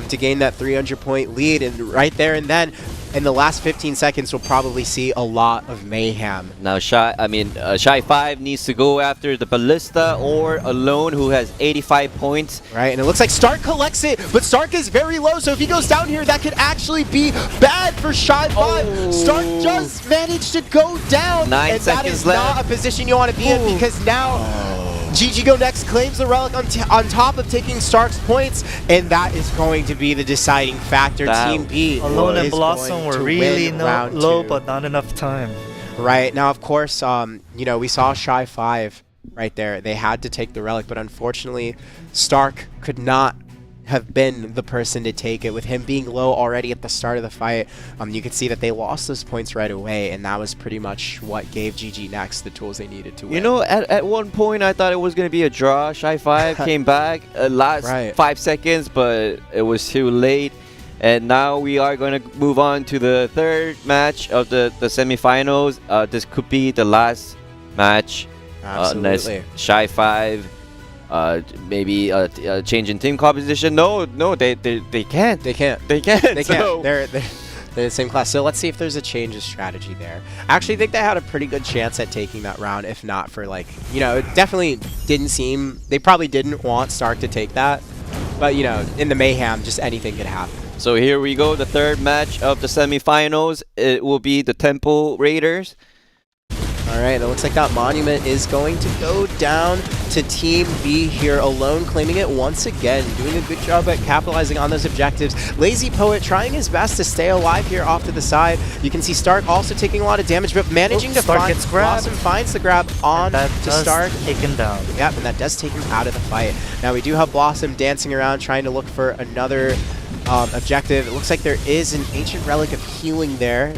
to gain that 300-point lead. And right there and then, in the last 15 seconds, we'll probably see a lot of mayhem. Now, Shy 5 needs to go after the Ballista or Alone, who has 85 points. Right, and it looks like Stark collects it, but Stark is very low, so if he goes down here, that could actually be bad for Shy 5. Oh. Stark just managed to go down, 9 and that is seconds left. not a position you want to be in, because now GG Go Next claims the Relic on top of taking Stark's points, and that is going to be the deciding factor. That Team B Alone and is Blossom going were to really win round low, 2. but not enough time. Right, now of course, you know, we saw Shy 5 right there. They had to take the Relic, but unfortunately, Stark could not have been the person to take it. With him being low already at the start of the fight, you could see that they lost those points right away, and that was pretty much what gave GG Next the tools they needed to win. You know, at one point I thought it was going to be a draw. Shy 5 came back last 5 seconds, but it was too late. And now we are going to move on to the third match of the semifinals. This could be the last match. Absolutely. Unless Shy 5 maybe change in team composition. No, they can't. They can't. They can't. They So can't. They're the same class. So let's see if there's a change of strategy there. I actually think they had a pretty good chance at taking that round, if not for, like, you know, it definitely didn't seem, they probably didn't want Stark to take that. But, you know, in the mayhem, just anything could happen. So here we go, the third match of the semifinals. It will be the Temple Raiders. All right, it looks like that Monument is going to go down to Team B here, Alone claiming it once again, doing a good job at capitalizing on those objectives. Lazy Poet trying his best to stay alive here off to the side. You can see Stark also taking a lot of damage, but managing to Stark find gets grabbed. Blossom finds the grab on That to does Stark. take him down. Yep, and that does take him out of the fight. Now we do have Blossom dancing around trying to look for another objective. It looks like there is an Ancient Relic of Healing there.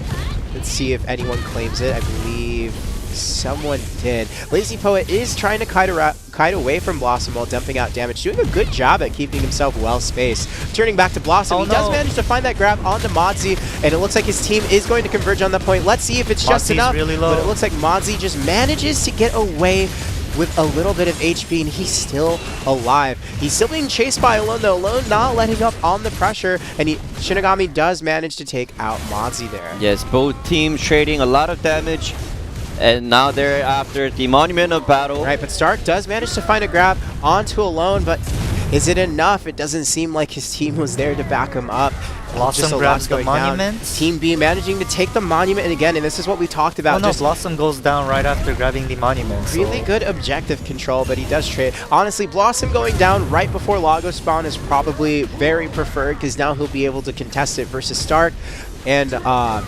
Let's see if anyone claims it. I believe someone did. Lazy Poet is trying to kite away from Blossom while dumping out damage, doing a good job at keeping himself well spaced. Turning back to Blossom, he does manage to find that grab onto Modzy, and it looks like his team is going to converge on that point. Let's see if it's just enough, really low. but it looks like Modzy just manages to get away with a little bit of HP, and he's still alive. He's still being chased by Alone, though. Alone not letting up on the pressure, and Shinigami does manage to take out Modzy there. Yes, both teams trading a lot of damage. And now they're after the Monument of Battle. Right, but Stark does manage to find a grab onto Alone, but is it enough? It doesn't seem like his team was there to back him up. Blossom grabs the Monument. Team B managing to take the Monument, and again, and this is what we talked about. Oh no, Blossom goes down right after grabbing the Monument. Really good objective control, but he does trade. Honestly, Blossom going down right before Lagos spawn is probably very preferred, because now he'll be able to contest it versus Stark. And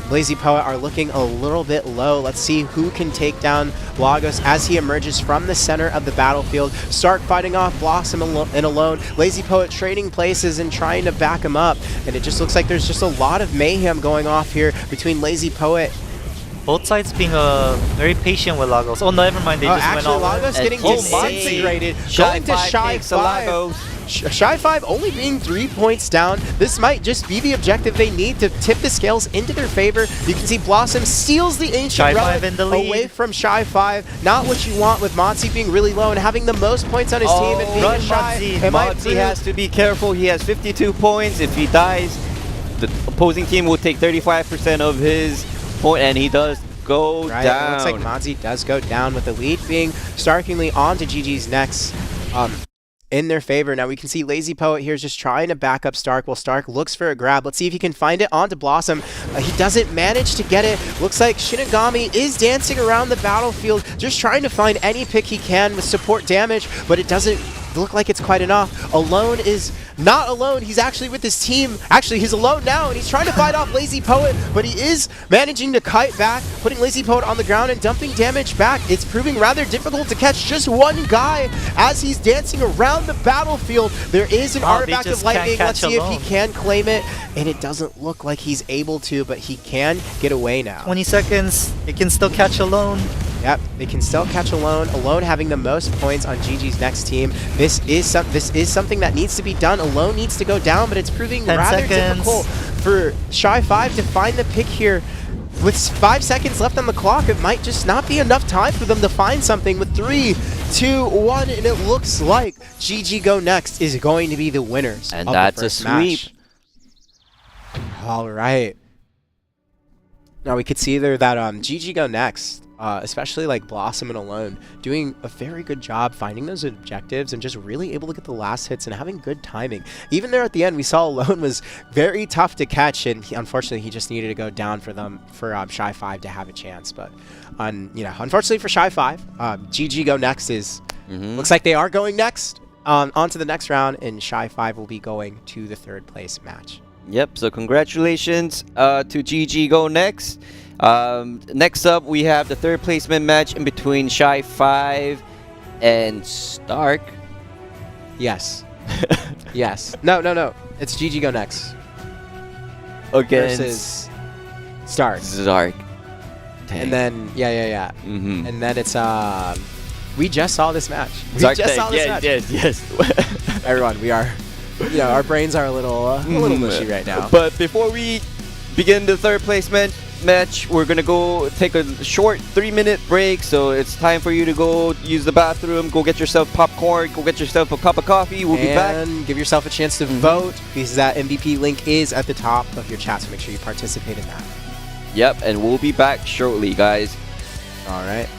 Lazy Poet are looking a little bit low. Let's see who can take down Lagos as he emerges from the center of the battlefield. Stark fighting off Blossom and Alone. Lazy Poet trading places and trying to back him up. And it just looks like there's just a lot of mayhem going off here between Lazy Poet. Both sides being very patient with Lagos. Oh, no, never mind. They just went all Lagos getting disintegrated. Going to Shy 5. Shy 5 only being 3 points down. This might just be the objective they need to tip the scales into their favor. You can see Blossom steals the Ancient Relic away from Shy 5. Not what you want with Monty being really low and having the most points on his team and being a Shy. Monty has to be careful. He has 52 points. If he dies, the opposing team will take 35% of his point, and he does go down. It looks like Monty does go down, with the lead being starkingly onto GG's next. In their favor. Now we can see Lazy Poet here is just trying to back up Stark while Stark looks for a grab. Let's see if he can find it onto Blossom. He doesn't manage to get it. Looks like Shinigami is dancing around the battlefield, just trying to find any pick he can with support damage, but it doesn't look like it's quite enough. Alone is not alone. He's actually with his team. Actually, he's alone now, and he's trying to fight off Lazy Poet, but he is managing to kite back, putting Lazy Poet on the ground and dumping damage back. It's proving rather difficult to catch just one guy as he's dancing around the battlefield. There is an artifact of lightning. Let's see if he can claim it, and it doesn't look like he's able to, but he can get away now. 20 seconds. It can still catch Alone. Yep, they can still catch Alone. Alone having the most points on GG's next team. This is something that needs to be done. Alone needs to go down, but it's proving rather difficult for Shy 5 to find the pick here. With 5 seconds left on the clock, it might just not be enough time for them to find something. With 3, 2, 1, and it looks like GG Go Next is going to be the winners. And of that's the first a sweep. match. All right. Now we could see there that GG Go Next, especially like Blossom and Alone, doing a very good job finding those objectives and just really able to get the last hits and having good timing. Even there at the end, we saw Alone was very tough to catch, and unfortunately he just needed to go down for Shy 5 to have a chance. But unfortunately for Shy 5, GG Go Next is looks like they are going next on to the next round, and Shy 5 will be going to the third place match. Yep, so congratulations to GG Go Next. Next up, we have the third placement match in between Shy 5 and Stark. Yes. Yes. No. It's GG Go Next. Against Versus Stark. Stark. And then, yeah. And then it's, we just saw this match. We Stark just saw this match. Yes. Everyone, we are, our brains are a little mushy right now. But before we begin the third placement match, we're gonna go take a short 3-minute break, so it's time for you to go use the bathroom, go get yourself popcorn, go get yourself a cup of coffee. We'll be back. And give yourself a chance to vote, because that MVP link is at the top of your chat, so make sure you participate in that. Yep, and we'll be back shortly, guys. All right.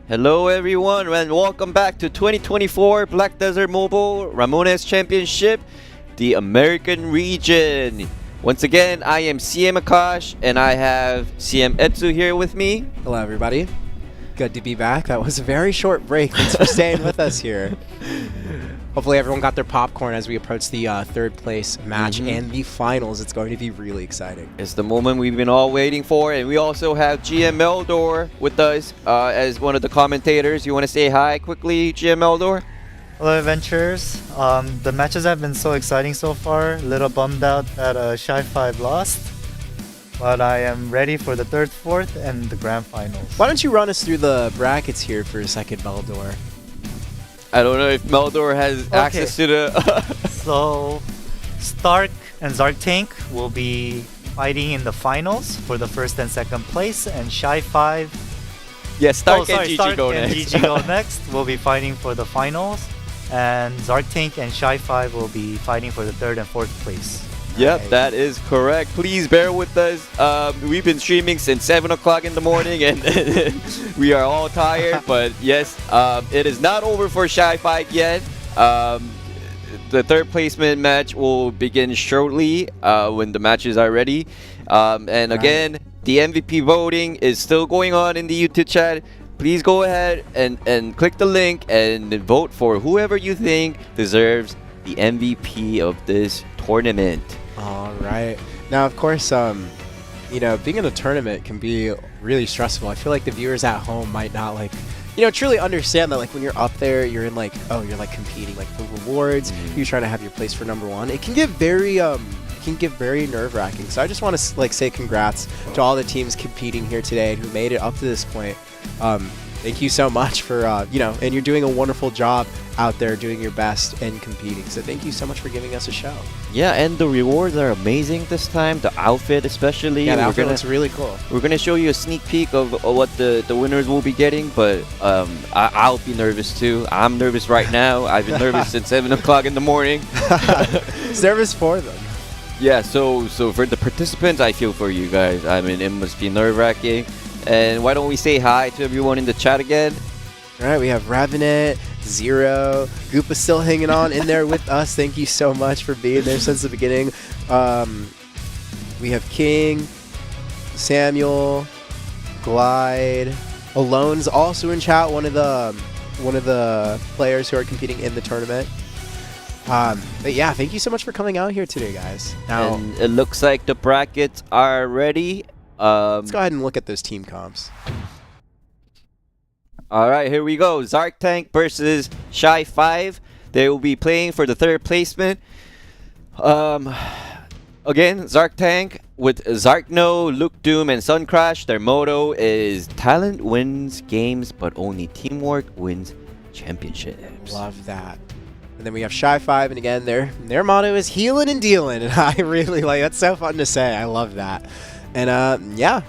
Hello everyone and welcome back to 2024 Black Desert Mobile Ramoness Championship, the American region. Once again, I am CM Akash and I have CM Etsu here with me. Hello, everybody. Good to be back. That was a very short break. Thanks for staying with us here. Hopefully everyone got their popcorn as we approach the third place match and the finals. It's going to be really exciting. It's the moment we've been all waiting for, and we also have GM Eldor with us as one of the commentators. You want to say hi quickly, GM Eldor? Hello, adventurers. The matches have been so exciting so far. A little bummed out that Shy 5 lost, but I am ready for the third, fourth, and the grand finals. Why don't you run us through the brackets here for a second, Beldor? I don't know if Meldor has access to the... So, Stark and Zark Tank will be fighting in the finals for the first and second place, and Shy 5... Yeah, Stark and GG go and next. GG go next will be fighting for the finals, and Zark Tank and Shy 5 will be fighting for the third and fourth place. Yep, that is correct. Please bear with us. We've been streaming since 7 o'clock in the morning, and we are all tired. But yes, it is not over for Shy 5 yet. The third placement match will begin shortly when the matches are ready. And again, the MVP voting is still going on in the YouTube chat. Please go ahead and click the link and vote for whoever you think deserves the MVP of this tournament. All right. Now, of course, you know, being in a tournament can be really stressful. I feel like the viewers at home might not truly understand that, like, when you're up there, you're in like, oh, you're like competing like for rewards. You're trying to have your place for #1. It can get very nerve-wracking. So I just want to like say congrats to all the teams competing here today and who made it up to this point. Thank you so much for, and you're doing a wonderful job out there doing your best and competing. So thank you so much for giving us a show. Yeah, and the rewards are amazing this time. The outfit especially. Yeah, the outfit looks really cool. We're going to show you a sneak peek of what the winners will be getting, but I'll be nervous too. I'm nervous right now. I've been nervous since 7 o'clock in the morning. It's nervous for them. Yeah, so for the participants, I feel for you guys. I mean, it must be nerve-wracking. And why don't we say hi to everyone in the chat again? All right, we have Ramoness, Zero, Goopa's still hanging on in there with us. Thank you so much for being there since the beginning. We have King, Samuel, Glide, Alone's also in chat. One of the players who are competing in the tournament. But yeah, thank you so much for coming out here today, guys. Now, and it looks like the brackets are ready. Let's go ahead and look at those team comps. All right, here we go. Zark Tank versus Shy 5. They will be playing for the third placement. Again, Zark Tank with Zarkno, Luke Doom, and Sun Crash. Their motto is talent wins games, but only teamwork wins championships. Love that. And then we have Shy 5, and again, their motto is healing and dealing, and I really like that's so fun to say. I love that. And yeah,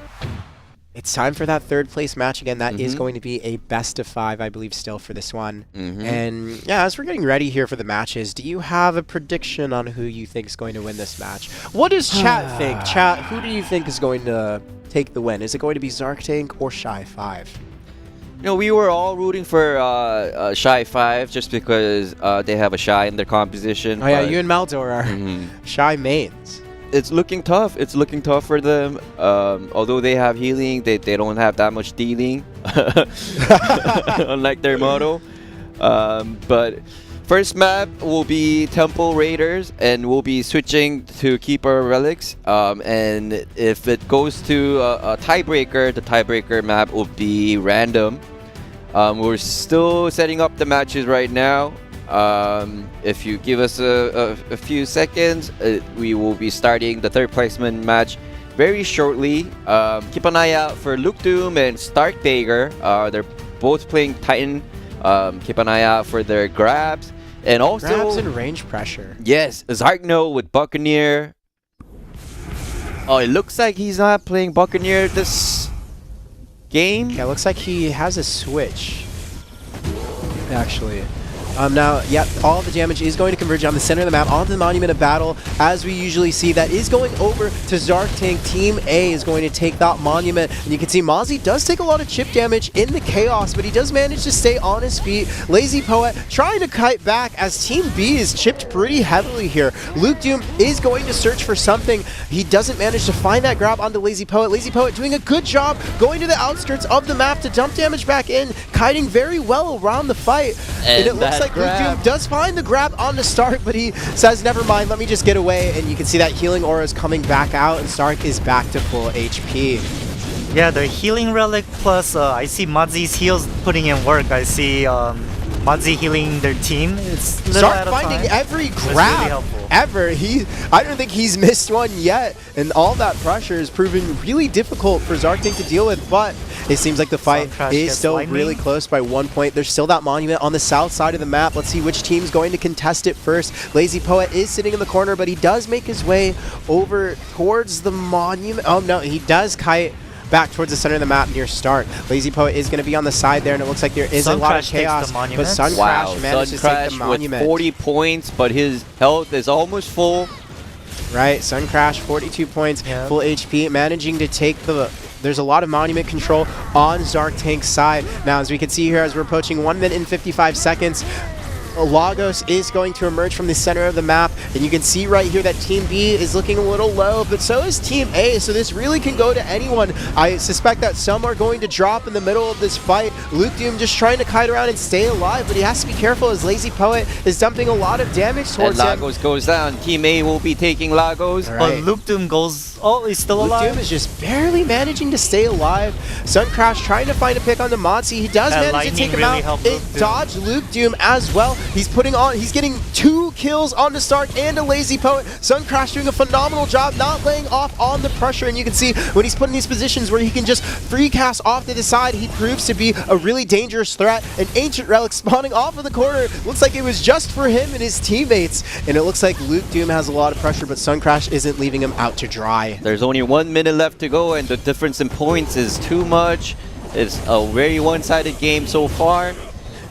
it's time for that third place match again. That is going to be a best of 5, I believe, still for this one. And yeah, as we're getting ready here for the matches, do you have a prediction on who you think is going to win this match? What does chat think? Chat, who do you think is going to take the win? Is it going to be Zark Tank or Shy 5? You know, we were all rooting for Shy 5 just because they have a Shy in their composition. Oh yeah, you and Maldor are Shy mains. It's looking tough. It's looking tough for them. Although they have healing, they don't have that much dealing, unlike their motto. But first map will be Temple Raiders, and we'll be switching to Keeper Relics. And if it goes to a tiebreaker, the tiebreaker map will be random. We're still setting up the matches right now. If you give us a few seconds, we will be starting the third placement match very shortly. Keep an eye out for Luke Doom and Stark Dagger. They're both playing Titan. Keep an eye out for their grabs. And also Grabs and range pressure. Yes, Zarkno with Buccaneer. Oh, it looks like he's not playing Buccaneer this game. Yeah, it looks like he has a switch. Actually. Now, yeah, all the damage is going to converge on the center of the map onto the Monument of Battle, as we usually see. That is going over to Zark Tank. Team A is going to take that Monument, and you can see Mozzie does take a lot of chip damage in the Chaos, but he does manage to stay on his feet. Lazy Poet trying to kite back as Team B is chipped pretty heavily here. Luke Doom is going to search for something. He doesn't manage to find that grab onto Lazy Poet. Lazy Poet doing a good job going to the outskirts of the map to dump damage back in, kiting very well around the fight. And it looks like Luke Doom does find the grab on the Stark, but he says, never mind, let me just get away. And you can see that healing aura is coming back out, and Stark is back to full HP. Yeah, the healing relic plus I see Mozzi's heals putting in work. I see Mozzie healing their team. It's Stark finding every grab ever. I don't think he's missed one yet, and all that pressure is proving really difficult for Zarkting to deal with, but it seems like the fight is still really close by 1 point. There's still that Monument on the south side of the map. Let's see which team's going to contest it first. Lazy Poet is sitting in the corner, but he does make his way over towards the Monument. Oh no, he does kite back towards the center of the map near Stark. Lazy Poet is going to be on the side there, and it looks like there is a lot of chaos, but Suncrash manages to take the Monument. With 40 points, but his health is almost full. Right, Suncrash, 42 points, full HP, managing to take the... There's a lot of Monument control on Zark Tank's side. Now, as we can see here, as we're approaching 1 minute and 55 seconds, Lagos is going to emerge from the center of the map, and you can see right here that Team B is looking a little low, but so is Team A, so this really can go to anyone. I suspect that some are going to drop in the middle of this fight. Luke Doom just trying to kite around and stay alive, but he has to be careful as Lazy Poet is dumping a lot of damage towards him. And Lagos goes down. Team A will be taking Lagos. Right. But Luke Doom goes... Oh, he's still alive. Luke Doom is just barely managing to stay alive. Suncrash trying to find a pick on the Mozzie. He does manage to take him out. It dodged Luke Doom as well. He's getting 2 kills on the Stark and a Lazy Poet. Suncrash doing a phenomenal job not laying off on the pressure, and you can see when he's put in these positions where he can just free cast off to the side, he proves to be a really dangerous threat. An Ancient Relic spawning off of the corner. Looks like it was just for him and his teammates, and it looks like Luke Doom has a lot of pressure, but Suncrash isn't leaving him out to dry. There's only 1 minute left to go, and the difference in points is too much. It's a very one-sided game so far.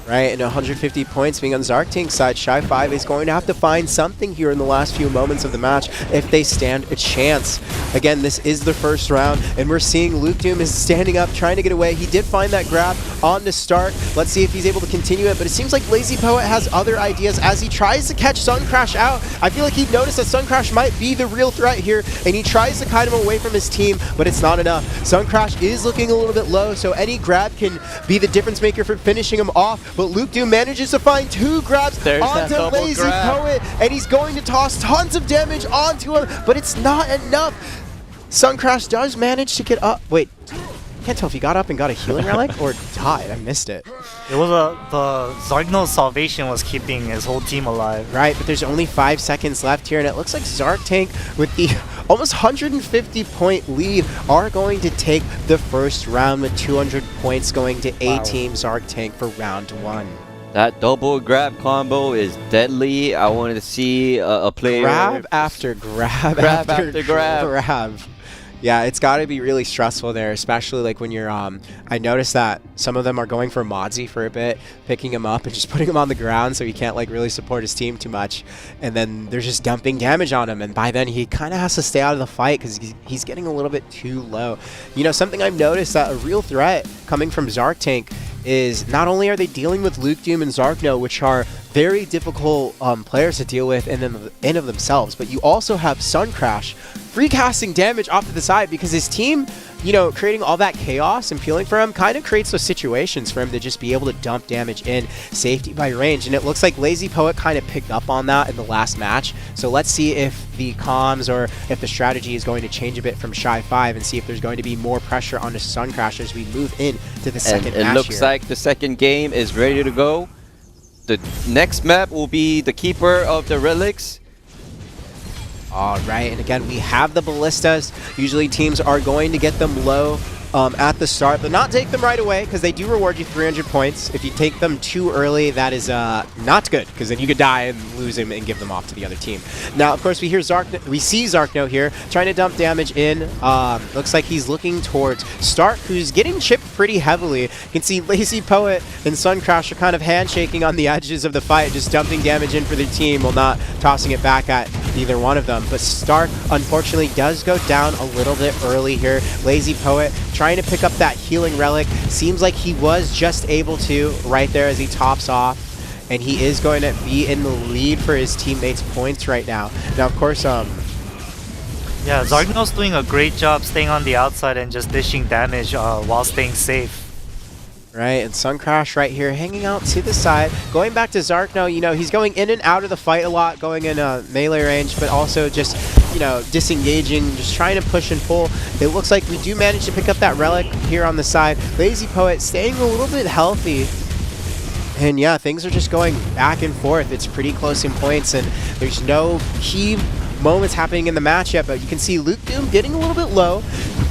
Right, and 150 points being on Zark Tank's side. Shy5 is going to have to find something here in the last few moments of the match if they stand a chance. Again, this is the first round, and we're seeing Luke Doom is standing up, trying to get away. He did find that grab on the Stark. Let's see if he's able to continue it, but it seems like Lazy Poet has other ideas as he tries to catch Suncrash out. I feel like he noticed that Suncrash might be the real threat here, and he tries to kite him away from his team, but it's not enough. Suncrash is looking a little bit low, so any grab can be the difference maker for finishing him off, but Luke Doom manages to find 2 grabs onto Lazy Poet, and he's going to toss tons of damage onto him, but it's not enough. Suncrash does manage to get up. Wait, can't tell if he got up and got a healing relic or died. I missed it. It was the Zargno's salvation was keeping his whole team alive. Right, but there's only 5 seconds left here, and it looks like Zark Tank with the almost 150 point lead are going to take the first round with 200 points going to A-Team Zark Tank for round 1. That double grab combo is deadly. I wanted to see a player... Grab after grab after grab. Yeah, it's got to be really stressful there, especially like when you're, I noticed that some of them are going for Mozzie for a bit, picking him up and just putting him on the ground so he can't like really support his team too much. And then they're just dumping damage on him, and by then he kind of has to stay out of the fight because he's getting a little bit too low. You know, something I've noticed that a real threat coming from Zark Tank is not only are they dealing with Luke Doom and Zarkno, which are very difficult players to deal with in of themselves, but you also have Suncrash free casting damage off to the side because his team, you know, creating all that chaos and peeling for him kind of creates those situations for him to just be able to dump damage in safety by range. And it looks like Lazy Poet kind of picked up on that in the last match. So let's see if the comms or if the strategy is going to change a bit from Shy5 and see if there's going to be more pressure on the Suncrash as we move in to the second match. It looks like the second game is ready to go. The next map will be the Keeper of the Relics. All right, and again, we have the ballistas. Usually teams are going to get them low at the start, but not take them right away because they do reward you 300 points. If you take them too early, that is not good because then you could die and lose him and give them off to the other team. Now, of course, we see Zarkno here trying to dump damage in. Looks like he's looking towards Stark, who's getting chipped pretty heavily. You can see Lazy Poet and Suncrash are kind of handshaking on the edges of the fight, just dumping damage in for their team while not tossing it back at either one of them. But Stark, unfortunately, does go down a little bit early here. Lazy Poet trying to pick up that healing relic. Seems like he was just able to right there as he tops off. And he is going to be in the lead for his teammates' points right now. Now, of course, Yeah, Zarkno's doing a great job staying on the outside and just dishing damage while staying safe. right, and Suncrash right here hanging out to the side. Going back to Zarkno, you know, he's going in and out of the fight a lot, going in melee range, but also just, you know, disengaging, just trying to push and pull. It looks like we do manage to pick up that relic here on the side. Lazy Poet staying a little bit healthy. And yeah, things are just going back and forth. It's pretty close in points, and there's no key moments happening in the match yet, but you can see Luke Doom getting a little bit low.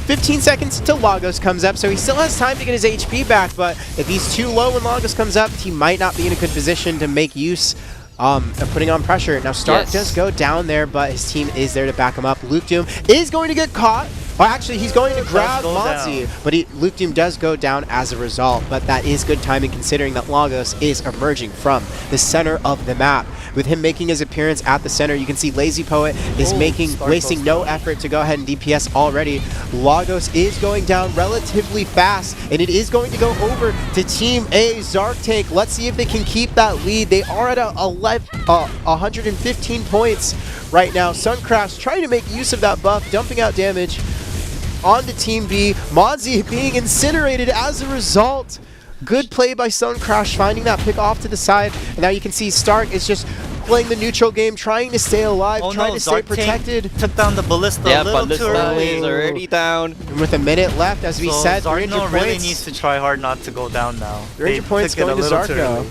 15 seconds until Lagos comes up, so he still has time to get his HP back, but if he's too low when Lagos comes up, he might not be in a good position to make use of putting on pressure. Now, Stark does go down there, but his team is there to back him up. Luke Doom is going to get caught. Well, actually, he's going to grab Monty, but Luke Doom does go down as a result, but that is good timing considering that Lagos is emerging from the center of the map. With him making his appearance at the center, you can see Lazy Poet is wasting no effort to go ahead and DPS already. Lagos is going down relatively fast, and it is going to go over to Team A, Zarktank. Let's see if they can keep that lead. They are at 115 points right now. Suncrash trying to make use of that buff, dumping out damage onto Team B. Modzy being incinerated as a result. Good play by Suncrash, finding that pick off to the side. And now you can see Stark is just playing the neutral game, trying to stay alive, trying to stay protected. Took down the Ballista a little too early. Is already down. And with a minute left, as we said, 300 Zarkno points. really needs to try hard not to go down now. 300 points going to Zarkno.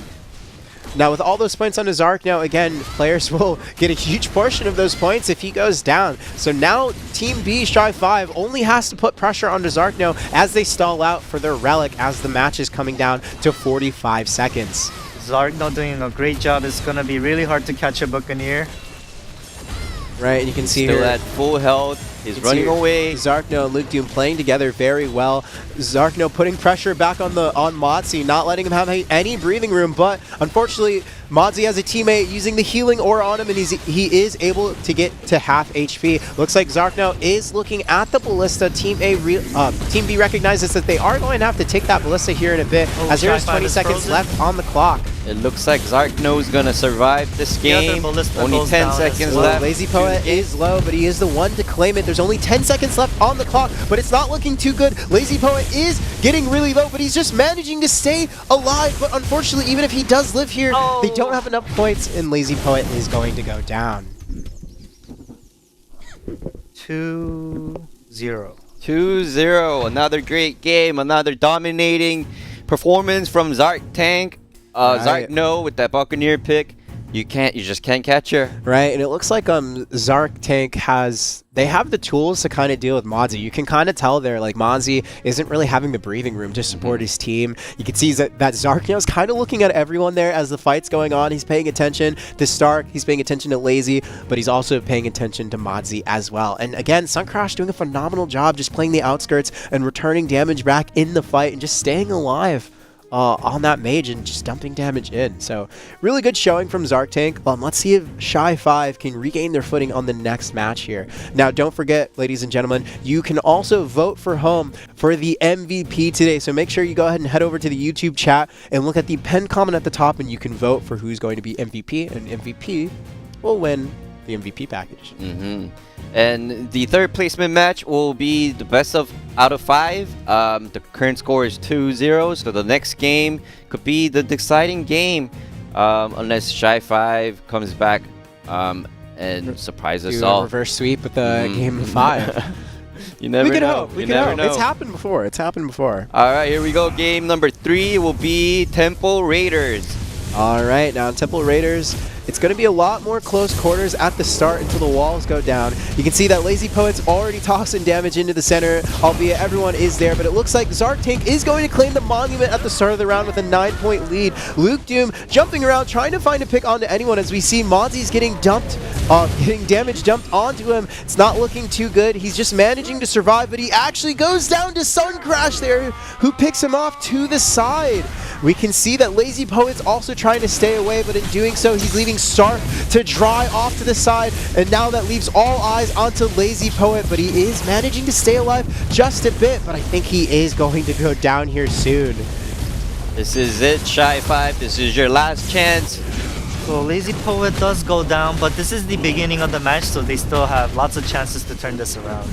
Now, with all those points on the Zarkno, again, players will get a huge portion of those points if he goes down. So now Team B, Shy 5, only has to put pressure onto Zarkno as they stall out for their relic as the match is coming down to 45 seconds. Zarkno doing a great job. It's going to be really hard to catch a Buccaneer. Right, and you can see Still here at full health. He's running away. Zarkno and Luke Doom playing together very well. Zarkno putting pressure back on Modzy, not letting him have any breathing room, but unfortunately, Modzy has a teammate using the healing aura on him, and he is able to get to half HP. Looks like Zarkno is looking at the Ballista. Team B recognizes that they are going to have to take that Ballista here in a bit, as there is 20 seconds left on the clock. It looks like Zarkno is gonna survive this game. Only 10 seconds left. Lazy Poet is low, but he is the one to claim it. There's only 10 seconds left on the clock, but it's not looking too good. Lazy Poet is getting really low, but he's just managing to stay alive. But unfortunately, even if he does live here, they don't have enough points, and Lazy Poet is going to go down. 2-0. 2-0. Another great game. Another dominating performance from Zarktank. Zarkno with that Buccaneer pick. You just can't catch her. Right, and it looks like Zarktank they have the tools to kind of deal with Modzy. You can kind of tell there, like, Modzy isn't really having the breathing room to support his team. You can see that Zarkno is kind of looking at everyone there as the fight's going on. He's paying attention to Stark, he's paying attention to Lazy, but he's also paying attention to Modzy as well. And again, Suncrash doing a phenomenal job just playing the outskirts and returning damage back in the fight and just staying alive on that mage and just dumping damage in. So really good showing from Zarktank. Let's see if Shy 5 can regain their footing on the next match here. Now, don't forget, ladies and gentlemen, you can also vote for home for the MVP today. So make sure you go ahead and head over to the YouTube chat and look at the pinned comment at the top, and you can vote for who's going to be MVP, and MVP will win the MVP package. And the third placement match will be the best out of 5. The current score is 2-0, so the next game could be the deciding game, unless Shy 5 comes back and surprises us all. Reverse sweep with the game of 5. You never know. We can hope. It's happened before. All right, here we go. Game number 3 will be Temple Raiders. All right, now Temple Raiders it's going to be a lot more close quarters at the start until the walls go down. You can see that Lazy Poet's already tossing damage into the center, albeit everyone is there, but it looks like Zartank is going to claim the monument at the start of the round with a 9-point lead. Luke Doom jumping around, trying to find a pick onto anyone as we see Mozzie's getting dumped, getting damage dumped onto him. It's not looking too good. He's just managing to survive, but he actually goes down to Sun Crash there, who picks him off to the side. We can see that Lazy Poet's also trying to stay away, but in doing so, he's leaving Stark to dry off to the side, and now that leaves all eyes onto Lazy Poet, but he is managing to stay alive just a bit, but I think he is going to go down here soon. This is it, Shy5. This is your last chance. So Lazy Poet does go down, but this is the beginning of the match, so they still have lots of chances to turn this around.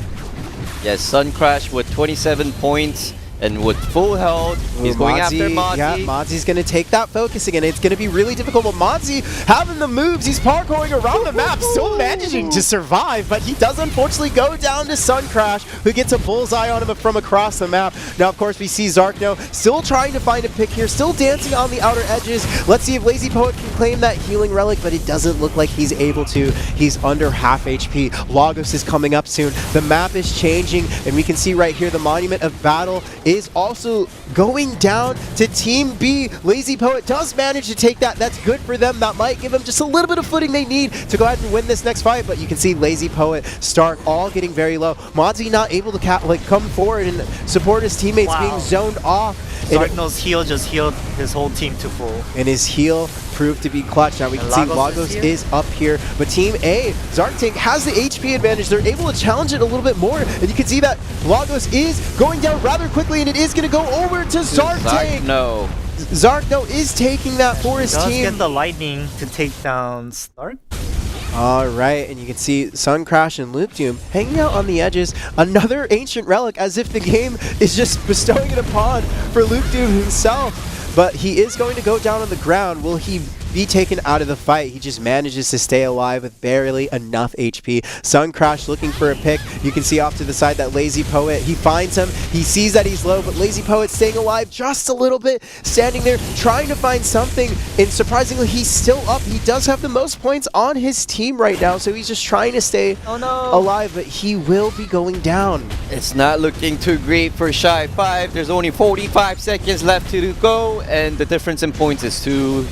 Yes, Sun Crash with 27 points. And with full health, he's going after Mozzie. Yeah, Mozzie's going to take that focus again. It's going to be really difficult, but Mozzie having the moves. He's parkouring around the map, still managing to survive, but he does unfortunately go down to Sun Crash, who gets a bullseye on him from across the map. Now, of course, we see Zarkno still trying to find a pick here, still dancing on the outer edges. Let's see if Lazy Poet can claim that healing relic, but it doesn't look like he's able to. He's under half HP. Lagos is coming up soon. The map is changing, and we can see right here the Monument of Battle is also going down to Team B. Lazy Poet does manage to take that. That's good for them. That might give them just a little bit of footing they need to go ahead and win this next fight, but you can see Lazy Poet, Stark all getting very low. Mozzie not able to come forward and support his teammates, being zoned off. Zarkno's heal just healed his whole team to full. And his heal proved to be clutch. Now we can see Lagos is up here, but Team A, Zartank has the HP advantage. They're able to challenge it a little bit more, and you can see that Lagos is going down rather quickly, and it is going to go over to Zartank. Zarkno. Zarkno is taking that for his team. Does get the lightning to take down Stark. All right, and you can see Sun Crash and Luke Doom hanging out on the edges. Another ancient relic, as if the game is just bestowing it upon for Luke Doom himself. But he is going to go down on the ground. Will he be taken out of the fight? He just manages to stay alive with barely enough HP. Sun Crash looking for a pick. You can see off to the side that Lazy Poet, he finds him. He sees that he's low, but Lazy Poet staying alive just a little bit, standing there trying to find something. And surprisingly, he's still up. He does have the most points on his team right now, so he's just trying to stay alive, but he will be going down. It's not looking too great for Shy5. There's only 45 seconds left to go, and the difference in points is too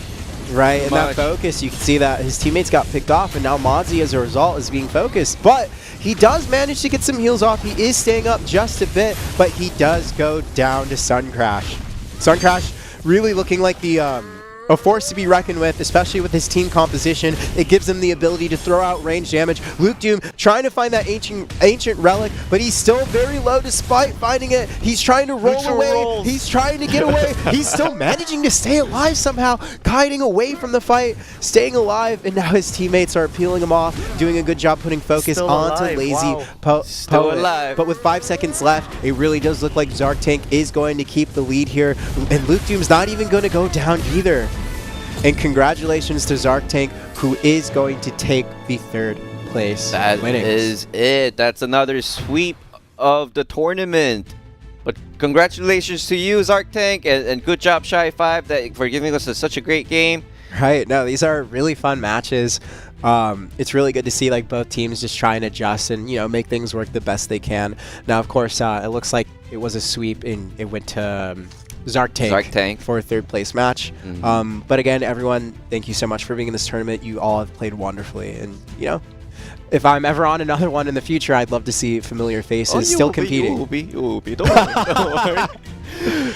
right, and that focus, you can see that his teammates got picked off, and now Mozzie, as a result, is being focused. But he does manage to get some heals off. He is staying up just a bit, but he does go down to Sun Crash. Sun Crash really looking like the a force to be reckoned with, especially with his team composition. It gives him the ability to throw out range damage. Luke Doom trying to find that ancient relic, but he's still very low despite finding it. He's trying to roll away. He's trying to get away. He's still managing to stay alive somehow, guiding away from the fight, staying alive, and now his teammates are peeling him off, doing a good job putting focus onto Lazy Poet. Alive. But with 5 seconds left, it really does look like Zartank is going to keep the lead here, and Luke Doom's not even going to go down either. And congratulations to Zartank, who is going to take the 3rd place winnings. That is it. That's another sweep of the tournament. But congratulations to you, Zartank, and good job, Shy5, for giving us such a great game. Right. No, these are really fun matches. It's really good to see like both teams just try and adjust and make things work the best they can. Now, of course, it looks like it was a sweep and it went to Zartank for a 3rd place match. But again, everyone, thank you so much for being in this tournament. You all have played wonderfully, and if I'm ever on another one in the future, I'd love to see familiar faces still competing. You will be. Don't worry.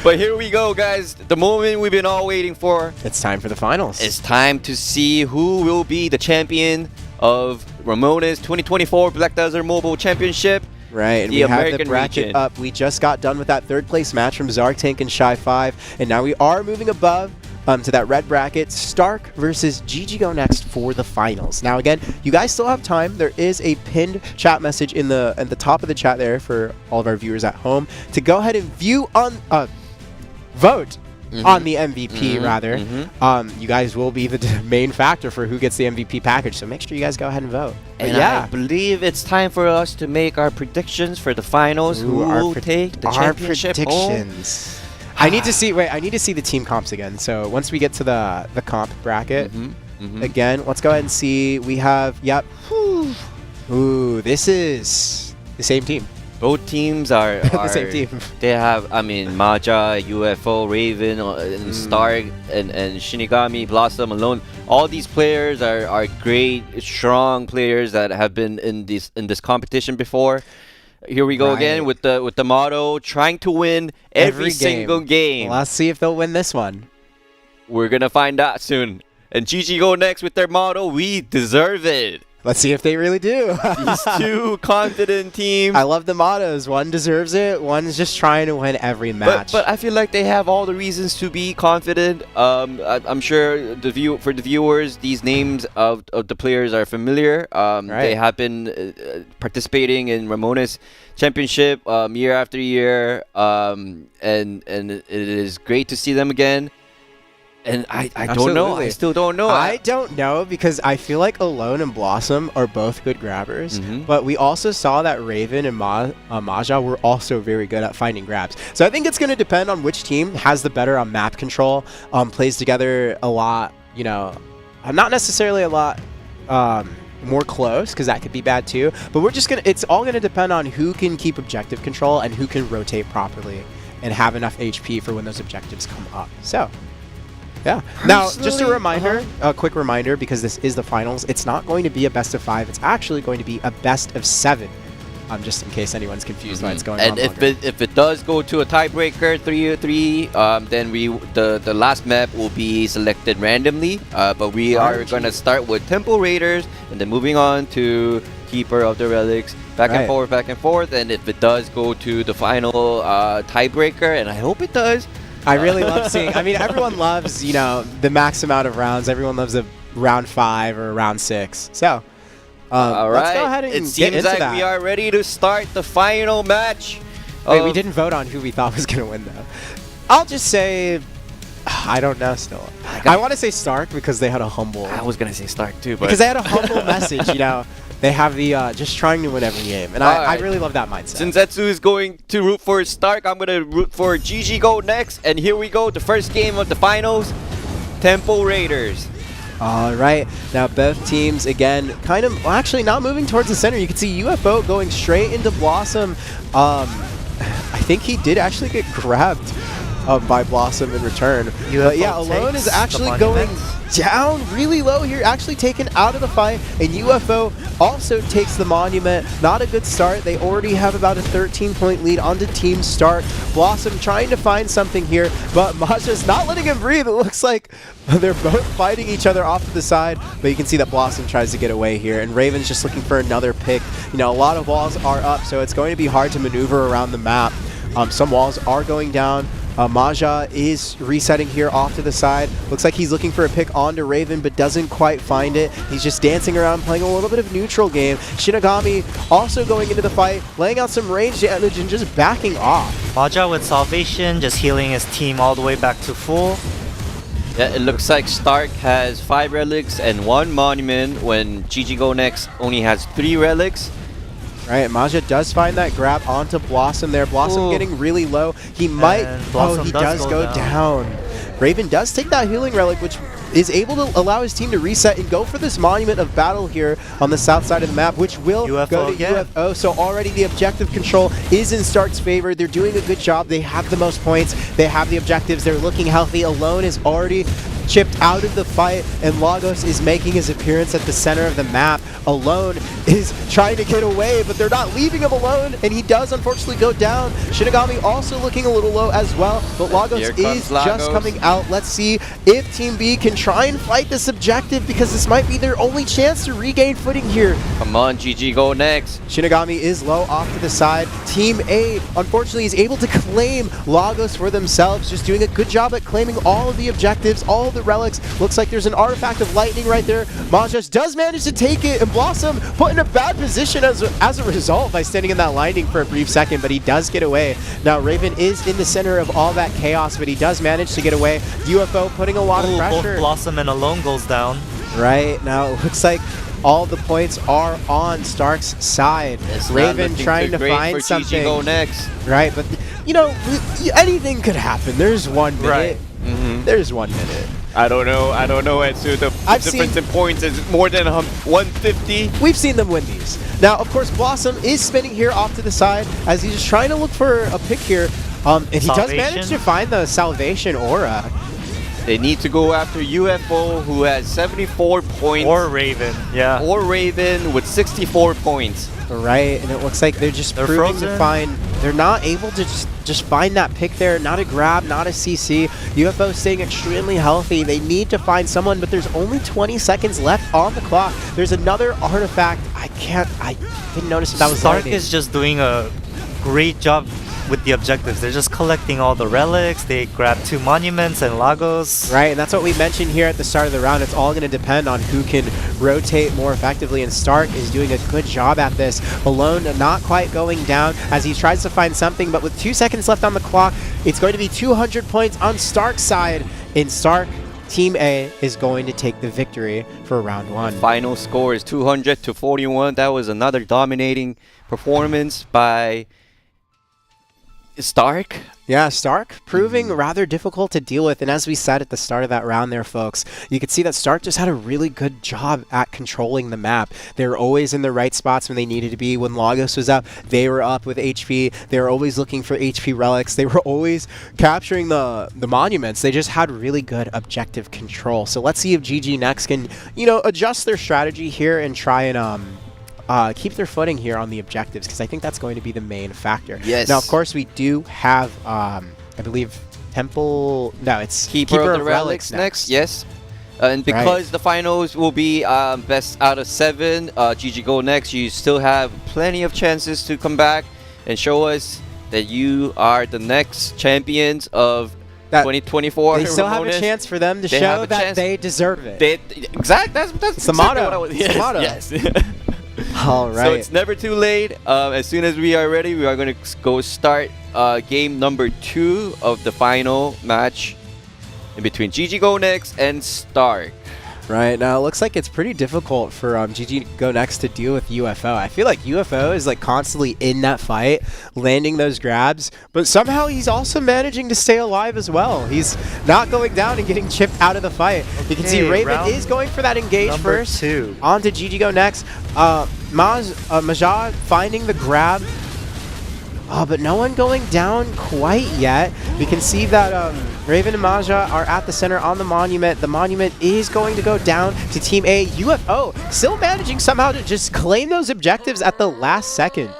But here we go, guys. The moment we've been all waiting for. It's time for the finals. It's time to see who will be the champion of Ramoness 2024 Black Desert Mobile Championship. Right, and we have the bracket up. We just got done with that 3rd place match from Zartank and Shy5, and now we are moving above to that red bracket. Stark versus GG Go Next for the finals. Now again, you guys still have time. There is a pinned chat message at the top of the chat there for all of our viewers at home to go ahead and vote on the MVP, rather. You guys will be the main factor for who gets the MVP package, so make sure you guys go ahead and vote. And I believe it's time for us to make our predictions for the finals. Who will take the championship predictions. I need to see the team comps again. So once we get to the comp bracket, Again, let's go ahead and see. We have, yep. Ooh, this is the same team. Both teams are The same team. They have, I mean, Maja, UFO, Raven, and Stark, and Shinigami, Blossom, Alone. All these players are great, strong players that have been in this competition before. Here we go again with the motto, trying to win every single game. Let's see if they'll win this one. We're gonna find out soon. And GG go next with their motto, we deserve it. Let's see if they really do. These two confident teams. I love the mottos. One deserves it. One's just trying to win every match. But I feel like they have all the reasons to be confident. I'm sure for the viewers, these names of the players are familiar. They have been participating in Ramoness Championship year after year, and it is great to see them again. And I don't know. I still don't know. I don't know because I feel like Alone and Blossom are both good grabbers. But we also saw that Raven and Maja were also very good at finding grabs. So I think it's going to depend on which team has the better map control, plays together a lot, you know, not necessarily a lot more close because that could be bad too. But it's all going to depend on who can keep objective control and who can rotate properly and have enough HP for when those objectives come up. So... yeah. Now, just a reminder, a quick reminder, because this is the finals, it's not going to be a best of 5. It's actually going to be a best of 7. Just in case anyone's confused why it's going on. And if it does go to a tiebreaker 3-3, then the last map will be selected randomly. But we are going to start with Temple Raiders and then moving on to Keeper of the Relics. Back and forth. And if it does go to the final tiebreaker, and I hope it does. I really love seeing. I mean, everyone loves, you know, the max amount of rounds. Everyone loves a round 5 or a round 6. So, all right. Let's go ahead and it seems like we are ready to start the final match. Wait, we didn't vote on who we thought was going to win, though. I'll just say, I don't know still. I want to say Stark because they had a humble. I was going to say Stark, too. But because they had a humble message, you know. They have the just trying to win every game. And I really love that mindset. Since Zetsu is going to root for Stark, I'm going to root for GG Go next. And here we go, the first game of the finals, Temple Raiders. All right. Now, both teams, again, kind of, well, actually not moving towards the center. You can see UFO going straight into Blossom. I think he did actually get grabbed by Blossom in return. But yeah, Alone is actually going down really low here, actually taken out of the fight, and UFO also takes the Monument. Not a good start. They already have about a 13-point lead onto Team Stark. Blossom trying to find something here, but Maja's not letting him breathe. It looks like they're both fighting each other off to the side, but you can see that Blossom tries to get away here, and Raven's just looking for another pick. You know, a lot of walls are up, so it's going to be hard to maneuver around the map. Some walls are going down. Maja is resetting here off to the side. Looks like he's looking for a pick onto Raven, but doesn't quite find it. He's just dancing around, playing a little bit of neutral game. Shinigami also going into the fight, laying out some range damage and just backing off. Maja with Salvation, just healing his team all the way back to full. Yeah, it looks like Stark has 5 relics and 1 monument when GG Go next only has 3 relics. Right, Maja does find that grab onto Blossom there. Blossom getting really low. He might... Oh, he does go down. Raven does take that healing relic, which is able to allow his team to reset and go for this Monument of Battle here on the south side of the map, which will go to UFO. So already the objective control is in Stark's favor. They're doing a good job. They have the most points. They have the objectives. They're looking healthy. Alone is already chipped out of the fight, and Lagos is making his appearance at the center of the map. Alone is trying to get away, but they're not leaving him alone, and he does unfortunately go down. Shinigami also looking a little low as well, but Lagos is just coming out. Let's see if Team B can try and fight this objective, because this might be their only chance to regain footing here. Come on, GG Go next. Shinigami is low off to the side. Team A, unfortunately, is able to claim Lagos for themselves, just doing a good job at claiming all of the objectives, all of the relics. Looks like there's an artifact of lightning right there. Majas does manage to take it, and Blossom put in a bad position as a result by standing in that lightning for a brief second, but he does get away. Now, Raven is in the center of all that chaos, but he does manage to get away. UFO putting a lot of pressure. Both Blossom and Alone goes down. Right, now it looks like all the points are on Stark's side. It's Raven trying to find something. GG Go next. Right, but you know, anything could happen. There's 1 minute. Right. There's 1 minute. I don't know, Etsu. The I've difference seen- in points is more than 150. We've seen them win these. Now, of course, Blossom is spinning here off to the side as he's just trying to look for a pick here. And he does manage to find the Salvation Aura. They need to go after UFO, who has 74 points. Or Raven, yeah. Or Raven with 64 points. Right, and it looks like they're They're proving frozen. to find. They're not able to just find that pick there. Not a grab, not a CC. UFO staying extremely healthy. They need to find someone, but there's only 20 seconds left on the clock. There's another artifact. I didn't notice that was Stark lightning. is just doing a great job with the objectives. They're just collecting all the relics. They grab 2 monuments and Lagos. Right, and that's what we mentioned here at the start of the round. It's all going to depend on who can rotate more effectively, and Stark is doing a good job at this. Alone, not quite going down as he tries to find something, but with 2 seconds left on the clock, it's going to be 200 points on Stark's side. In Stark, Team A is going to take the victory for round 1. Final score is 200 to 41. That was another dominating performance by Stark. Yeah, Stark proving rather difficult to deal with, and as we said at the start of that round there, folks, you could see that Stark just had a really good job at controlling the map. They were always in the right spots when they needed to be. When Lagos was up, they were up with HP. They were always looking for HP relics. They were always capturing the monuments. They just had really good objective control. So let's see if GG next can, adjust their strategy here and try and keep their footing here on the objectives, because I think that's going to be the main factor. Yes. Now, of course, we do have, I believe, Temple... No, it's Keeper of the Relics next. Yes. And because the finals will be best out of 7, GG Go next, you still have plenty of chances to come back and show us that you are the next champions of 2024. They still have a chance for them to show that they deserve it. Exactly. That's the motto. What I was, yes, the motto. Yes. All right. So it's never too late. As soon as we are ready, we are going to go start game number 2 of the final match in between GG Go Next and Stark. Right, now it looks like it's pretty difficult for GG Go Next to deal with UFO. I feel like UFO is like constantly in that fight, landing those grabs, but somehow he's also managing to stay alive as well. He's not going down and getting chipped out of the fight. You can see Raven is going for that engage first. On to GG Go Next. Majah finding the grab. But no one going down quite yet. We can see that Raven and Majah are at the center on the monument. The monument is going to go down to Team A. UFO still managing somehow to just claim those objectives at the last second.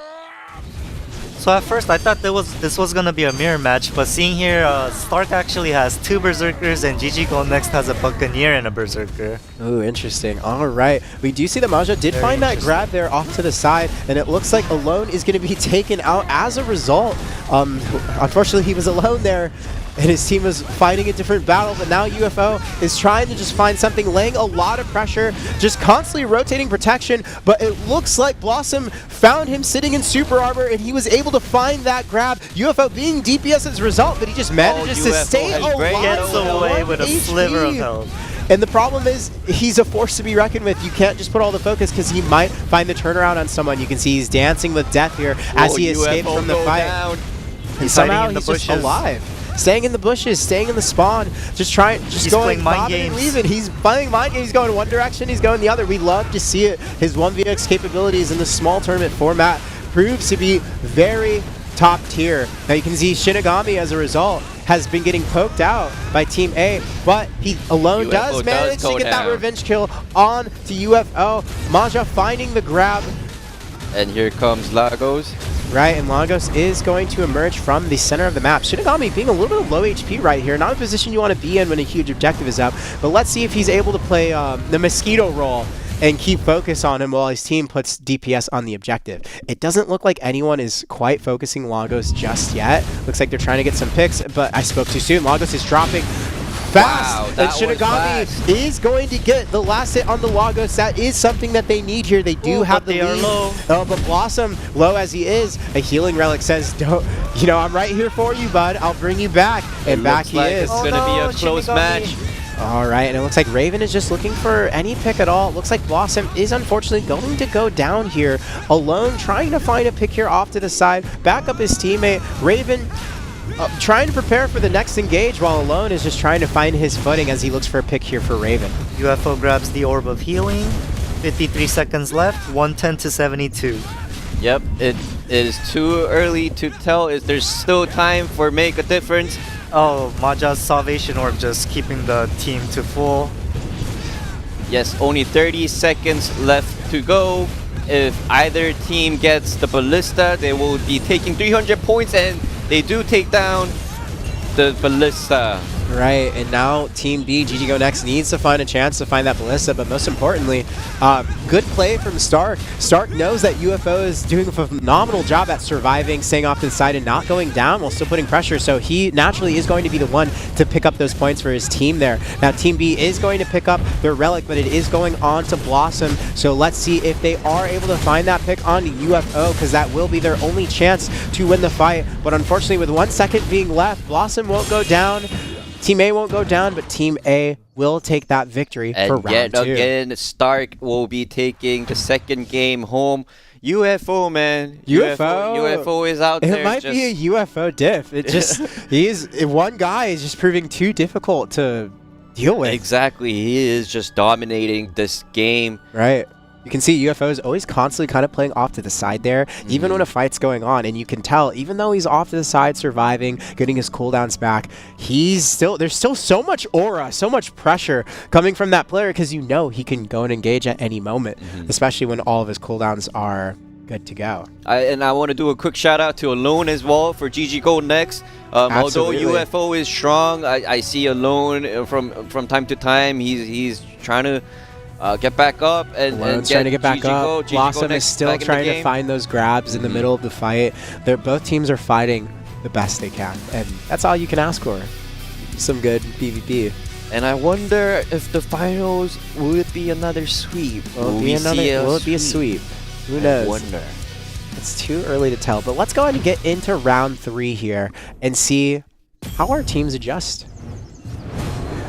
So at first I thought this was gonna be a mirror match, but seeing here, Stark actually has 2 Berserkers and GG Go Next has a Buccaneer and a Berserker. Ooh, interesting. All right. We do see that Majah did find that grab there off to the side, and it looks like Alone is going to be taken out as a result. Unfortunately, he was alone there, and his team was fighting a different battle, but now UFO is trying to just find something, laying a lot of pressure, just constantly rotating protection, but it looks like Blossom found him sitting in super armor, and he was able to find that grab. UFO being DPS as a result, but he just manages to stay alive. Gets away with a sliver of health. And the problem is, he's a force to be reckoned with. You can't just put all the focus, because he might find the turnaround on someone. You can see he's dancing with death here as he escapes from the fight. And somehow he's just alive. Staying in the bushes, staying in the spawn, just going mind games. He's playing mind games. He's going one direction, he's going the other. We love to see it. His 1vx capabilities in the small tournament format proves to be very top tier. Now you can see Shinigami, as a result, has been getting poked out by Team A, but he alone does manage to get that revenge kill on to UFO. Majah finding the grab. And here comes Lagos. Right, and Lagos is going to emerge from the center of the map. Shinigami being a little bit low HP right here. Not a position you want to be in when a huge objective is up. But let's see if he's able to play the Mosquito role and keep focus on him while his team puts DPS on the objective. It doesn't look like anyone is quite focusing Lagos just yet. Looks like they're trying to get some picks, but I spoke too soon. Lagos is dropping fast, and Shinigami is going to get the last hit on the Lagos. That is something that they need here. They do have the lead. Low. But Blossom, low as he is, a healing relic says, "Don't, I'm right here for you, bud. I'll bring you back." And back he is. It's going to be a close match. All right, and it looks like Raven is just looking for any pick at all. It looks like Blossom is unfortunately going to go down here alone, trying to find a pick here off to the side, back up his teammate. Raven trying to prepare for the next engage while Alone is just trying to find his footing as he looks for a pick here for Raven. UFO grabs the Orb of Healing. 53 seconds left, 110 to 72. Yep, it is too early to tell. There's still time for make a difference. Oh, Maja's Salvation Orb just keeping the team to full. Yes, only 30 seconds left to go. If either team gets the Ballista, they will be taking 300 points, and they do take down the Ballista. Right, and now Team B, GG Go Next, needs to find a chance to find that Ballista, but most importantly, good play from Stark. Stark knows that UFO is doing a phenomenal job at surviving, staying off to the side, and not going down while still putting pressure, so he naturally is going to be the one to pick up those points for his team there. Now, Team B is going to pick up their Relic, but it is going on to Blossom, so let's see if they are able to find that pick on UFO, because that will be their only chance to win the fight, but unfortunately, with 1 second being left, Blossom won't go down. Team A won't go down, but Team A will take that victory for round yet 2. again, Stark will be taking the second game home. UFO, man. UFO is out there. It might be a UFO diff. It just, one guy is just proving too difficult to deal with. Exactly. He is just dominating this game. Right. You can see UFO is always constantly kind of playing off to the side there, even when a fight's going on. And you can tell, even though he's off to the side surviving, getting his cooldowns back, there's still so much aura, so much pressure coming from that player, because you know he can go and engage at any moment, especially when all of his cooldowns are good to go. And I want to do a quick shout out to Alone as well for GG Go Next. Although UFO is strong, I see Alone from time to time. He's trying to get back up and trying to get back up. Blossom is still trying to find those grabs in the middle of the fight. Both teams are fighting the best they can, and that's all you can ask for. Some good PvP. And I wonder if the finals will it be another sweep? Will it be a sweep? Who knows? I wonder. It's too early to tell, but let's go ahead and get into round 3 here and see how our teams adjust.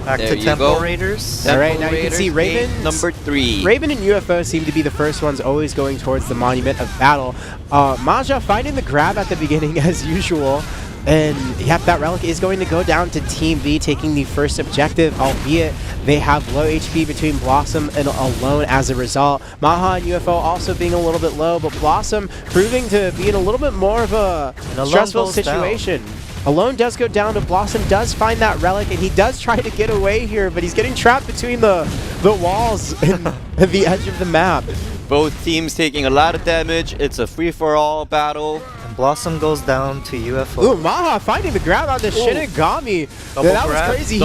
Back There to you Temple go. Raiders. All right, now you can see Raiders, Raven. number 3. Raven and UFO seem to be the first ones always going towards the Monument of Battle. Maja finding the grab at the beginning as usual. And yep, that Relic is going to go down to Team B, taking the first objective, albeit they have low HP between Blossom and Alone as a result. Maha and UFO also being a little bit low, but Blossom proving to be in a little bit more of a stressful situation. Alone does go down, but Blossom does find that Relic, and he does try to get away here, but he's getting trapped between the walls and the edge of the map. Both teams taking a lot of damage. It's a free-for-all battle. And Blossom goes down to UFO. Ooh, Maha finding the grab on the Shinigami. That was crazy.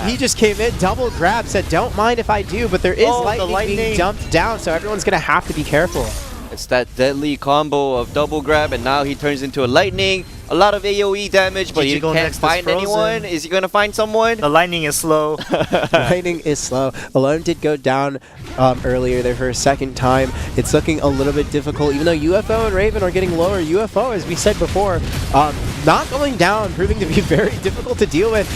He just came in, double grab, said, "Don't mind if I do," but there is lightning being dumped down, so everyone's going to have to be careful. It's that deadly combo of double grab, and now he turns into a lightning. A lot of AoE damage, but he can't find anyone. Is he going to find someone? The lightning is slow. Lightning is slow. Alone did go down earlier there for a second time. It's looking a little bit difficult, even though UFO and Raven are getting lower. UFO, as we said before, not going down, proving to be very difficult to deal with.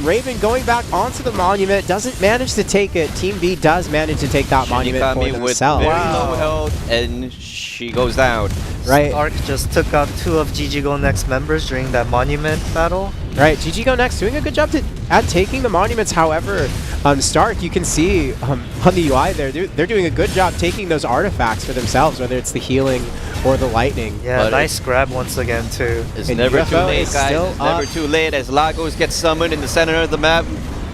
Raven going back onto the Monument, doesn't manage to take it. Team B does manage to take that Monument for themselves. With very low health, and she goes down. Right. Stark just took out 2 of GG Go Next members during that Monument battle. Right, GG Go Next doing a good job at taking the Monuments. However, Stark, you can see on the UI there, they're doing a good job taking those artifacts for themselves, whether it's the healing or the lightning. Yeah, nice grab once again too. It's never too late, guys. It's never too late as Lagos gets summoned in the center of the map.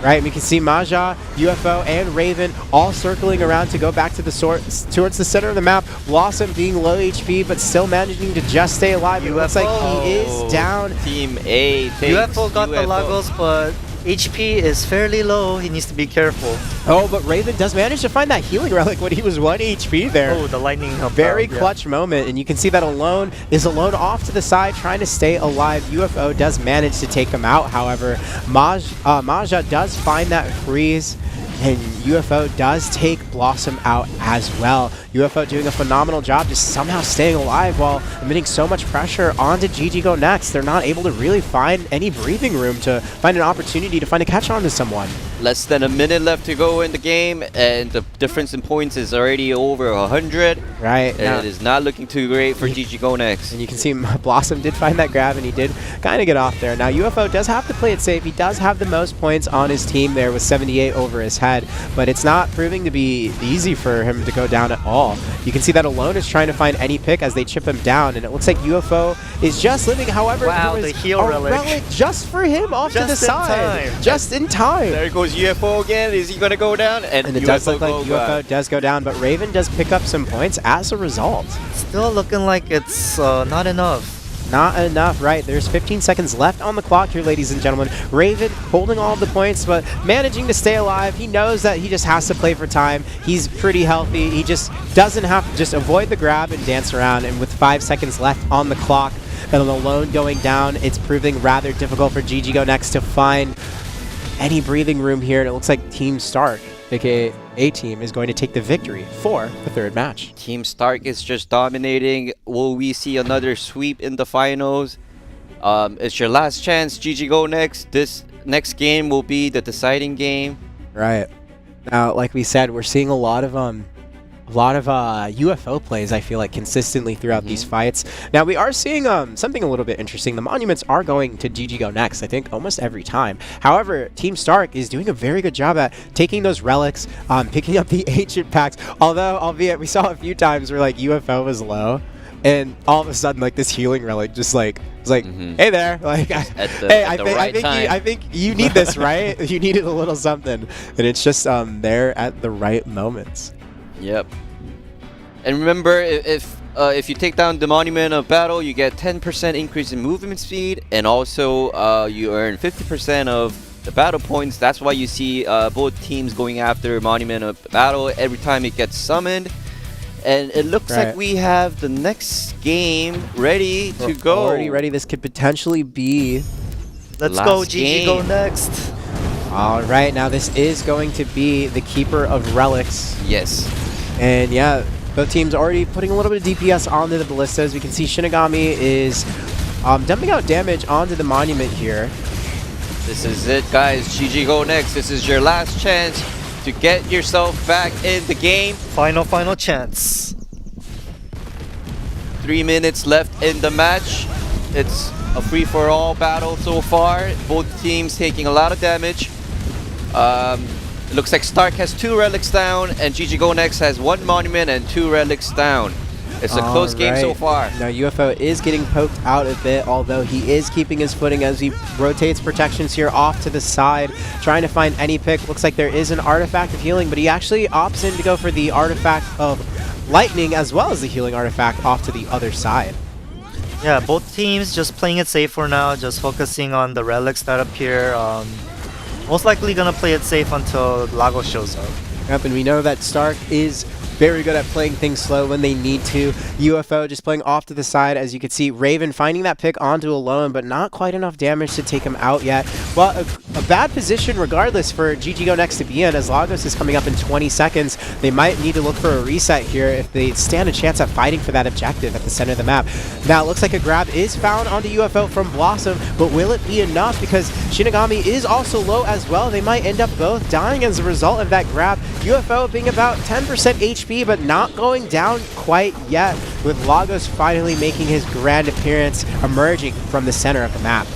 Right, we can see Maja, UFO, and Raven all circling around to go back to towards the center of the map. Blossom being low HP, but still managing to just stay alive. It looks like he is down. Team A takes UFO got the Lagos, but HP is fairly low. He needs to be careful. Oh, but Raven does manage to find that healing relic when he was 1 HP there. Oh, the lightning helped Very out, clutch moment, and you can see that Alone is alone off to the side trying to stay alive. UFO does manage to take him out, however. Maja does find that freeze, and UFO does take Blossom out as well. UFO doing a phenomenal job just somehow staying alive while emitting so much pressure onto GG Go Next. They're not able to really find any breathing room to find an opportunity to find a catch on to someone. Less than a minute left to go in the game, and the difference in points is already over 100. Right. And it is not looking too great for GG Go Next. And you can see Blossom did find that grab, and he did kind of get off there. Now, UFO does have to play it safe. He does have the most points on his team there with 78 over his head, but it's not proving to be easy for him to go down at all. You can see that Alone is trying to find any pick as they chip him down, and it looks like UFO is just living. However, Wow, there the was heal a relic. just for him off to the Just in side. time. Just in time. There goes UFO again. Is he going to go down? And it does look like UFO does go down, but Raven does pick up some points as a result. Still looking like it's not enough. Not enough, right? There's 15 seconds left on the clock here, ladies and gentlemen. Raven holding all of the points, but managing to stay alive. He knows that he just has to play for time. He's pretty healthy. He just doesn't have to just avoid the grab and dance around. And with 5 seconds left on the clock, and Alone going down, it's proving rather difficult for GG Go Next to find any breathing room here. And it looks like Team Stark, aka A-Team, is going to take the victory for the third match. Team Stark is just dominating. Will we see another sweep in the finals? It's your last chance, GG Go Next. This next game will be the deciding game. Right. Now, like we said, we're seeing a lot of UFO plays, I feel like, consistently throughout these fights. Now, we are seeing something a little bit interesting. The monuments are going to GG Go Next, I think, almost every time. However, Team Stark is doing a very good job at taking those relics, picking up the ancient packs. Although, albeit, we saw a few times where, like, UFO was low, and all of a sudden, like, this healing relic just, like, was like, hey there, like, hey, I think you need this, right? You needed a little something, and it's just there at the right moments. Yep. And remember, if you take down the Monument of Battle, you get 10% increase in movement speed, and also you earn 50% of the battle points. That's why you see both teams going after Monument of Battle every time it gets summoned. And it looks like we have the next game ready to go. Already ready. This could potentially be... Let's go, GG Go Next. All right, now this is going to be the Keeper of Relics. Yes. And yeah, both teams already putting a little bit of DPS onto the ballistas. We can see Shinigami is dumping out damage onto the monument here. This is it, guys. GG Go Next. This is your last chance to get yourself back in the game. Final chance. 3 minutes left in the match. It's a free-for-all battle so far. Both teams taking a lot of damage. It looks like Stark has 2 relics down, and GG Go Next has 1 monument and 2 relics down. It's a close game so far. Now UFO is getting poked out a bit, although he is keeping his footing as he rotates protections here off to the side, trying to find any pick. Looks like there is an artifact of healing, but he actually opts in to go for the artifact of lightning as well as the healing artifact off to the other side. Yeah, both teams just playing it safe for now, just focusing on the relics that appear. Most likely gonna play it safe until Lagos shows up. Yep, and we know that Stark is very good at playing things slow when they need to. UFO just playing off to the side, as you can see. Raven finding that pick onto Alone, but not quite enough damage to take him out yet. Well, a bad position regardless for GG Go Next to be in, as Lagos is coming up in 20 seconds. They might need to look for a reset here if they stand a chance at fighting for that objective at the center of the map. Now, it looks like a grab is found onto UFO from Blossom, but will it be enough? Because Shinigami is also low as well. They might end up both dying as a result of that grab. UFO being about 10% HP, but not going down quite yet, with Lagos finally making his grand appearance, emerging from the center of the map.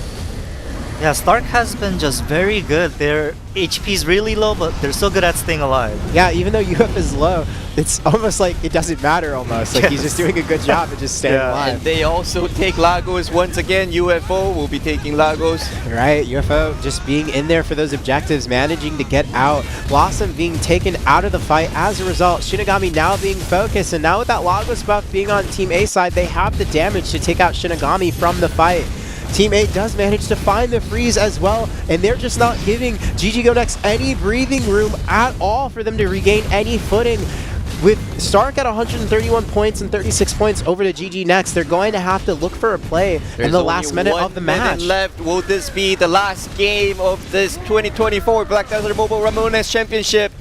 Yeah, Stark has been just very good. Their HP's really low, but they're so good at staying alive. Yeah, even though UF is low, it's almost like it doesn't matter almost. Like, he's just doing a good job at just staying alive. And they also take Lagos once again. UFO will be taking Lagos. Right, UFO just being in there for those objectives, managing to get out. Blossom being taken out of the fight as a result. Shinigami now being focused, and now with that Lagos buff being on Team A side, they have the damage to take out Shinigami from the fight. Team 8 does manage to find the freeze as well, and they're just not giving GG Go Next any breathing room at all for them to regain any footing. With Stark at 131 points and 36 points over to GG Next, they're going to have to look for a play in the last minute of the match. 1 minute left. Will this be the last game of this 2024 Black Desert Mobile Ramoness Championship?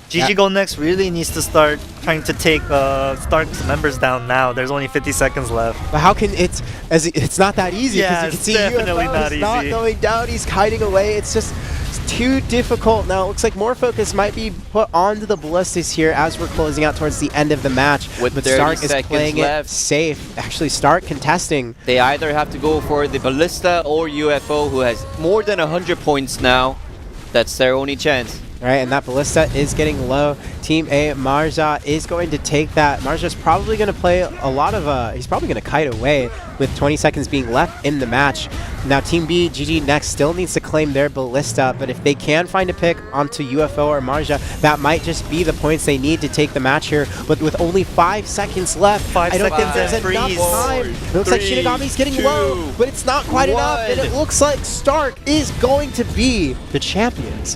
GG Go Next really needs to start trying to take Stark's members down now. There's only 50 seconds left. But how can it's not that easy, Yeah, because it's you can see definitely UFO not is not easy. going down. He's hiding away. It's just too difficult. Now it looks like more focus might be put onto the ballistas here as we're closing out towards the end of the match. With but 30 Stark is seconds playing left. it safe. Actually, Stark contesting. They either have to go for the ballista or UFO, who has more than 100 points now. That's their only chance. All right, and that ballista is getting low. Team A, Marja is going to take that. Marja's probably going to play a lot of, he's probably going to kite away with 20 seconds being left in the match. Now Team B, GG Next, still needs to claim their ballista, but if they can find a pick onto UFO or Marja, that might just be the points they need to take the match here. But with only 5 seconds left, 5 I don't think seconds there's and enough freeze. time. It looks like Shinigami's getting 2, low, but it's not quite enough, and it 1. looks like Stark is going to be the champions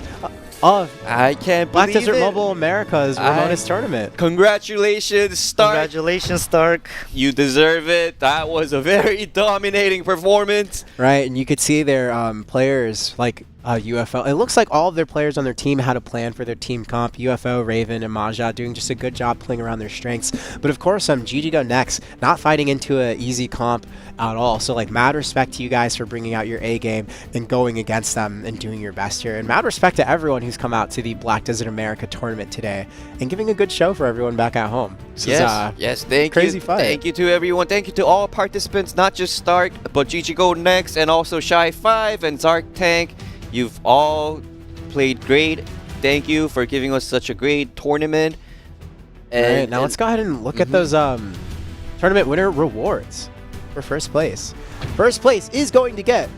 of I can't Black believe Desert it. Mobile America's Ramoness tournament. Congratulations, Stark. Congratulations, Stark. You deserve it. That was a very dominating performance. Right, and you could see their players like UFO. It looks like all of their players on their team had a plan for their team comp. UFO, Raven, and Maja doing just a good job playing around their strengths. But of course, GG Go Next, not fighting into an easy comp at all. So like mad respect to you guys for bringing out your A game and going against them and doing your best here. And mad respect to everyone who's come out to the Black Desert America tournament today and giving a good show for everyone back at home. This Yes, thank crazy you. fight. Thank you to everyone. Thank you to all participants, not just Stark, but GG Go Next, and also Shy5 and Zark Tank. You've all played great. Thank you for giving us such a great tournament. All right, now let's go ahead and look at those tournament winner rewards for first place. First place is going to get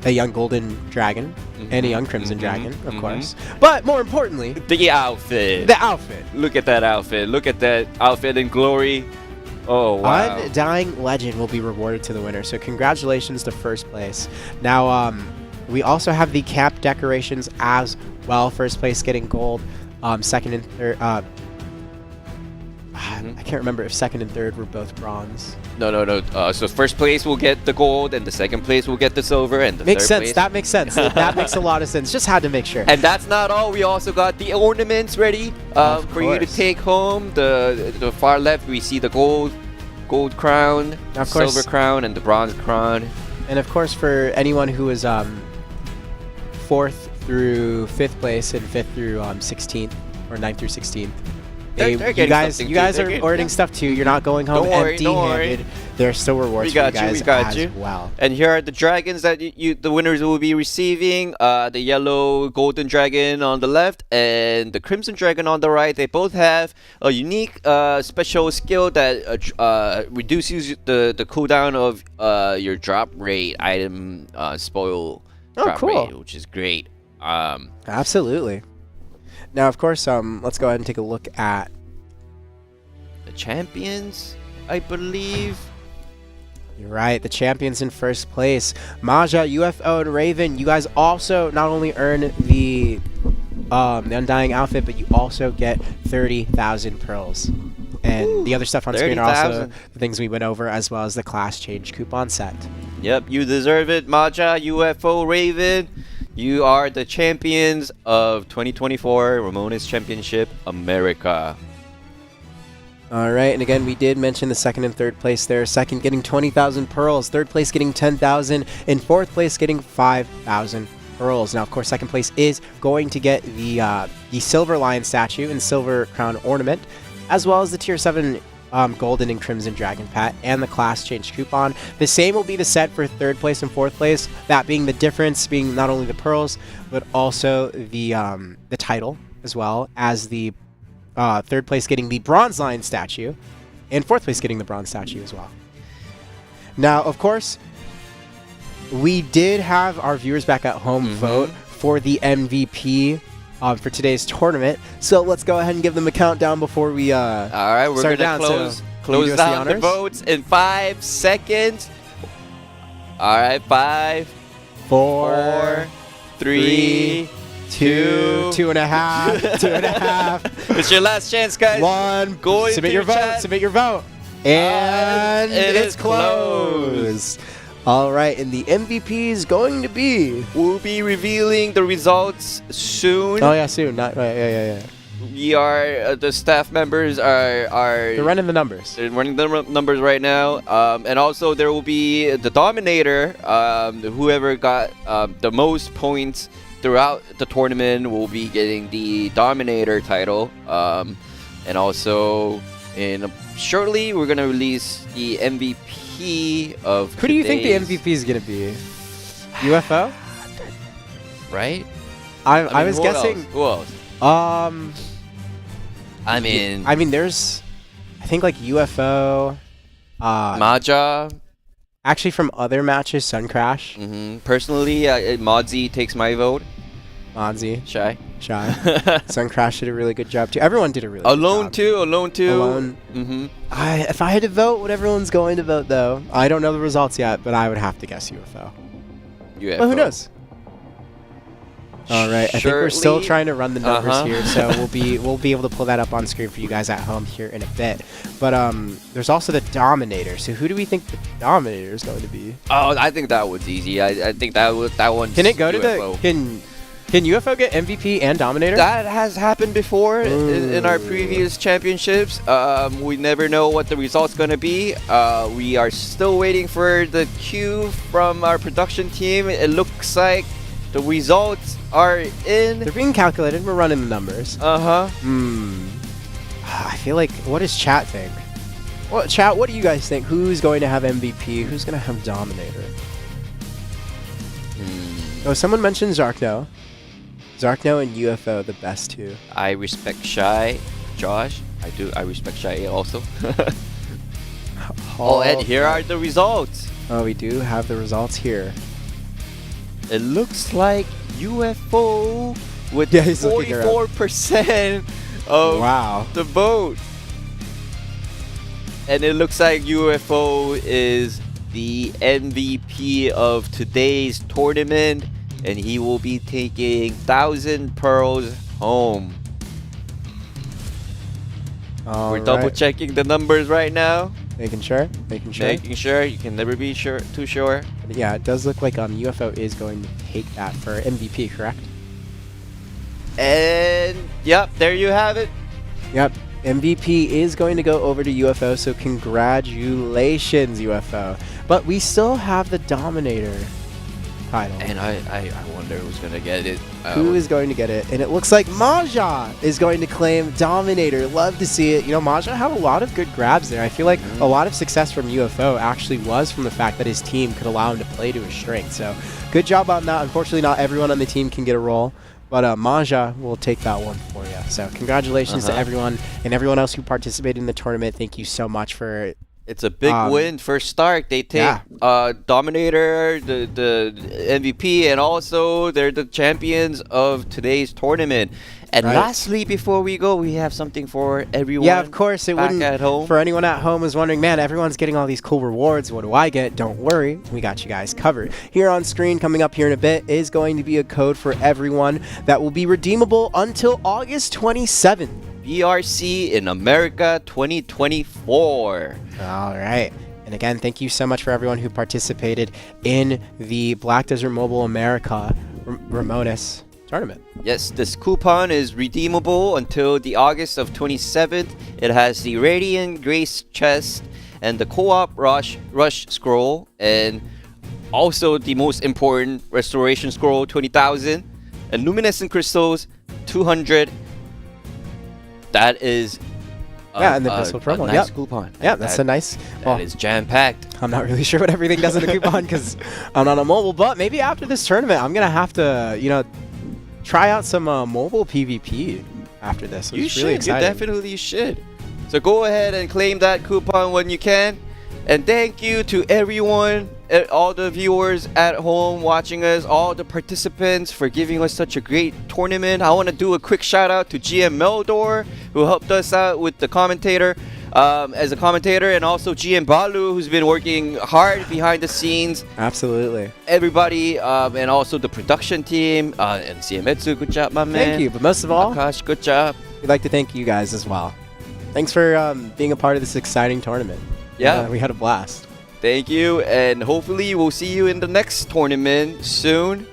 a young golden dragon and a young crimson dragon, of course. But more importantly, the outfit. the outfit. Look at that outfit. Look at that outfit in glory. Oh, wow. Undying Legend will be rewarded to the winner. So congratulations to first place. Now, we also have the cap decorations as well. First place getting gold. Second and third. I can't remember if second and third were both bronze. No. So first place will get the gold, and the second place will get the silver, and the Makes third sense. place. That makes sense. That makes a lot of sense. Just had to make sure. And that's not all. We also got the ornaments ready for you to course. take home. The far left, we see the gold crown, Of course. silver crown, and the bronze crown. And of course, for anyone who is 4th through 5th place and 5th through 16th or 9th through 16th. They're You getting guys something too. are They're getting- ordering stuff too. You're not going home Don't worry, empty-handed. There's still rewards We got for you you, guys we got as you. well. And here are the dragons that the winners will be receiving. The yellow golden dragon on the left and the crimson dragon on the right. They both have a unique special skill that reduces the cooldown of your drop rate item spoil Oh, drop cool. rate, which is great. Absolutely. Now, of course, let's go ahead and take a look at The champions, I believe. You're right, the champions in first place. Maja, UFO, and Raven, you guys also not only earn the Undying outfit, but you also get 30,000 pearls. And the other stuff on screen are also 30,000. the things we went over, as well as the class change coupon set. Yep, you deserve it, Maja, UFO, Raven. You are the champions of 2024 Ramoness Championship America. All right, and again, we did mention the second and third place there. Second getting 20,000 pearls, third place getting 10,000, and fourth place getting 5,000 pearls. Now, of course, second place is going to get the silver lion statue and silver crown ornament, as well as the tier 7 golden and crimson dragon pet and the class change coupon. The same will be the set for third place and fourth place, that being the difference being not only the pearls, but also the title, as well as the third place getting the bronze lion statue, and fourth place getting the bronze statue as well. Now, of course, we did have our viewers back at home vote for the MVP for today's tournament. So let's go ahead and give them a countdown before we All right, we're start gonna down. close So, will you do us the down the honors? votes in 5 seconds. All right, 5, 4, 3, 2, 2.5, 2.5, It's your last chance, guys. 1. Go Submit into your vote. chat. Submit your vote. And it it's is closed. closed. All right, and the MVP is going to be. We'll be revealing the results soon. Oh yeah, soon. Not right. Yeah. we are the staff members are They're running the numbers. they're running the numbers right now, and also there will be the Dominator. Whoever got the most points throughout the tournament will be getting the Dominator title. And also, shortly we're gonna release the MVP of. Who do you think the MVP is gonna be? UFO? Right? I mean, was who guessing. else? Who else? I mean, there's, I think like UFO. Maja. Actually, from other matches, Sun Crash, Personally, Modzy takes my vote. Monzy, Shy. Sun Crash did a really good job too. Everyone did a really Alone good job. Alone too. Alone. If I had to vote, what everyone's going to vote though, I don't know the results yet, but I would have to guess UFO. UFO. But who knows? All right, I think we're still Shortly- trying to run the numbers here, so we'll be able to pull that up on screen for you guys at home here in a bit. But there's also the Dominator. So who do we think the Dominator is going to be? Oh, I think that one's easy. I think that one. Can it go to UFO. the can UFO get MVP and Dominator? That has happened before in our previous championships. We never know what the result's gonna be. We are still waiting for the cue from our production team. It looks like the results are in. They're being calculated. We're running the numbers. Uh-huh. I feel like, what does chat think? Well, chat, what do you guys think? Who's going to have MVP? Who's going to have Dominator? Oh, someone mentioned Zarkno. Zarkno and UFO, the best two. I respect Shy, Josh. I respect Shy also. Oh, and here are the results. Oh, we do have the results here. It looks like UFO with Yeah, he's looking around. 44% of Wow. the vote. And it looks like UFO is the MVP of today's tournament, and he will be taking 1,000 pearls home. We're double checking the numbers right now. Making sure. Making sure. You can never be too sure. Yeah, it does look like UFO is going to take that for MVP, correct? And yep, there you have it. Yep. MVP is going to go over to UFO, so congratulations, UFO. But we still have the Dominator title. And I wonder who's gonna get it. Who is going to get it? And it looks like Maja is going to claim Dominator. Love to see it. You know, Maja had a lot of good grabs there. I feel like a lot of success from UFO actually was from the fact that his team could allow him to play to his strength. So good job on that. Unfortunately, not everyone on the team can get a role. But Maja will take that one for you. So congratulations to everyone and everyone else who participated in the tournament. Thank you so much for... It's a big win for Stark. They take Dominator, the MVP, and also they're the champions of today's tournament. And lastly, before we go, we have something for everyone. Yeah, of course. It wouldn't. At home. For anyone at home who's wondering, man, everyone's getting all these cool rewards. What do I get? Don't worry, we got you guys covered. Here on screen, coming up here in a bit, is going to be a code for everyone that will be redeemable until August 27th. BRC in America 2024. All right. And again, thank you so much for everyone who participated in the Black Desert Mobile America Ramoness tournament. Yes, this coupon is redeemable until the August of 27th. It has the Radiant Grace chest and the co-op rush scroll, and also the most important restoration scroll 20,000 and luminescent crystals 200. That is and the missile promo. a nice coupon. Yeah, that's a nice. That is jam-packed. I'm not really sure what everything does in the coupon because I'm not a mobile, but maybe after this tournament, I'm gonna have to, you know, try out some mobile PvP after this. You It's should. really You exciting. definitely should. So go ahead and claim that coupon when you can. And thank you to everyone, all the viewers at home watching us, all the participants for giving us such a great tournament. I want to do a quick shout out to GM Meldor, who helped us out with the commentator, as a commentator, and also GM Balu, who's been working hard behind the scenes. Absolutely. Everybody, and also the production team, and CMetsu, good job, my man. Thank you, but most of all, Akash, good job. we'd like to thank you guys as well. Thanks for being a part of this exciting tournament. Yeah. We had a blast. Thank you, and hopefully we'll see you in the next tournament soon.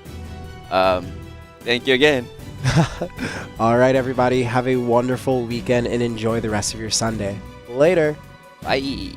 Thank you again. All right, everybody, have a wonderful weekend and enjoy the rest of your Sunday. Later. Bye.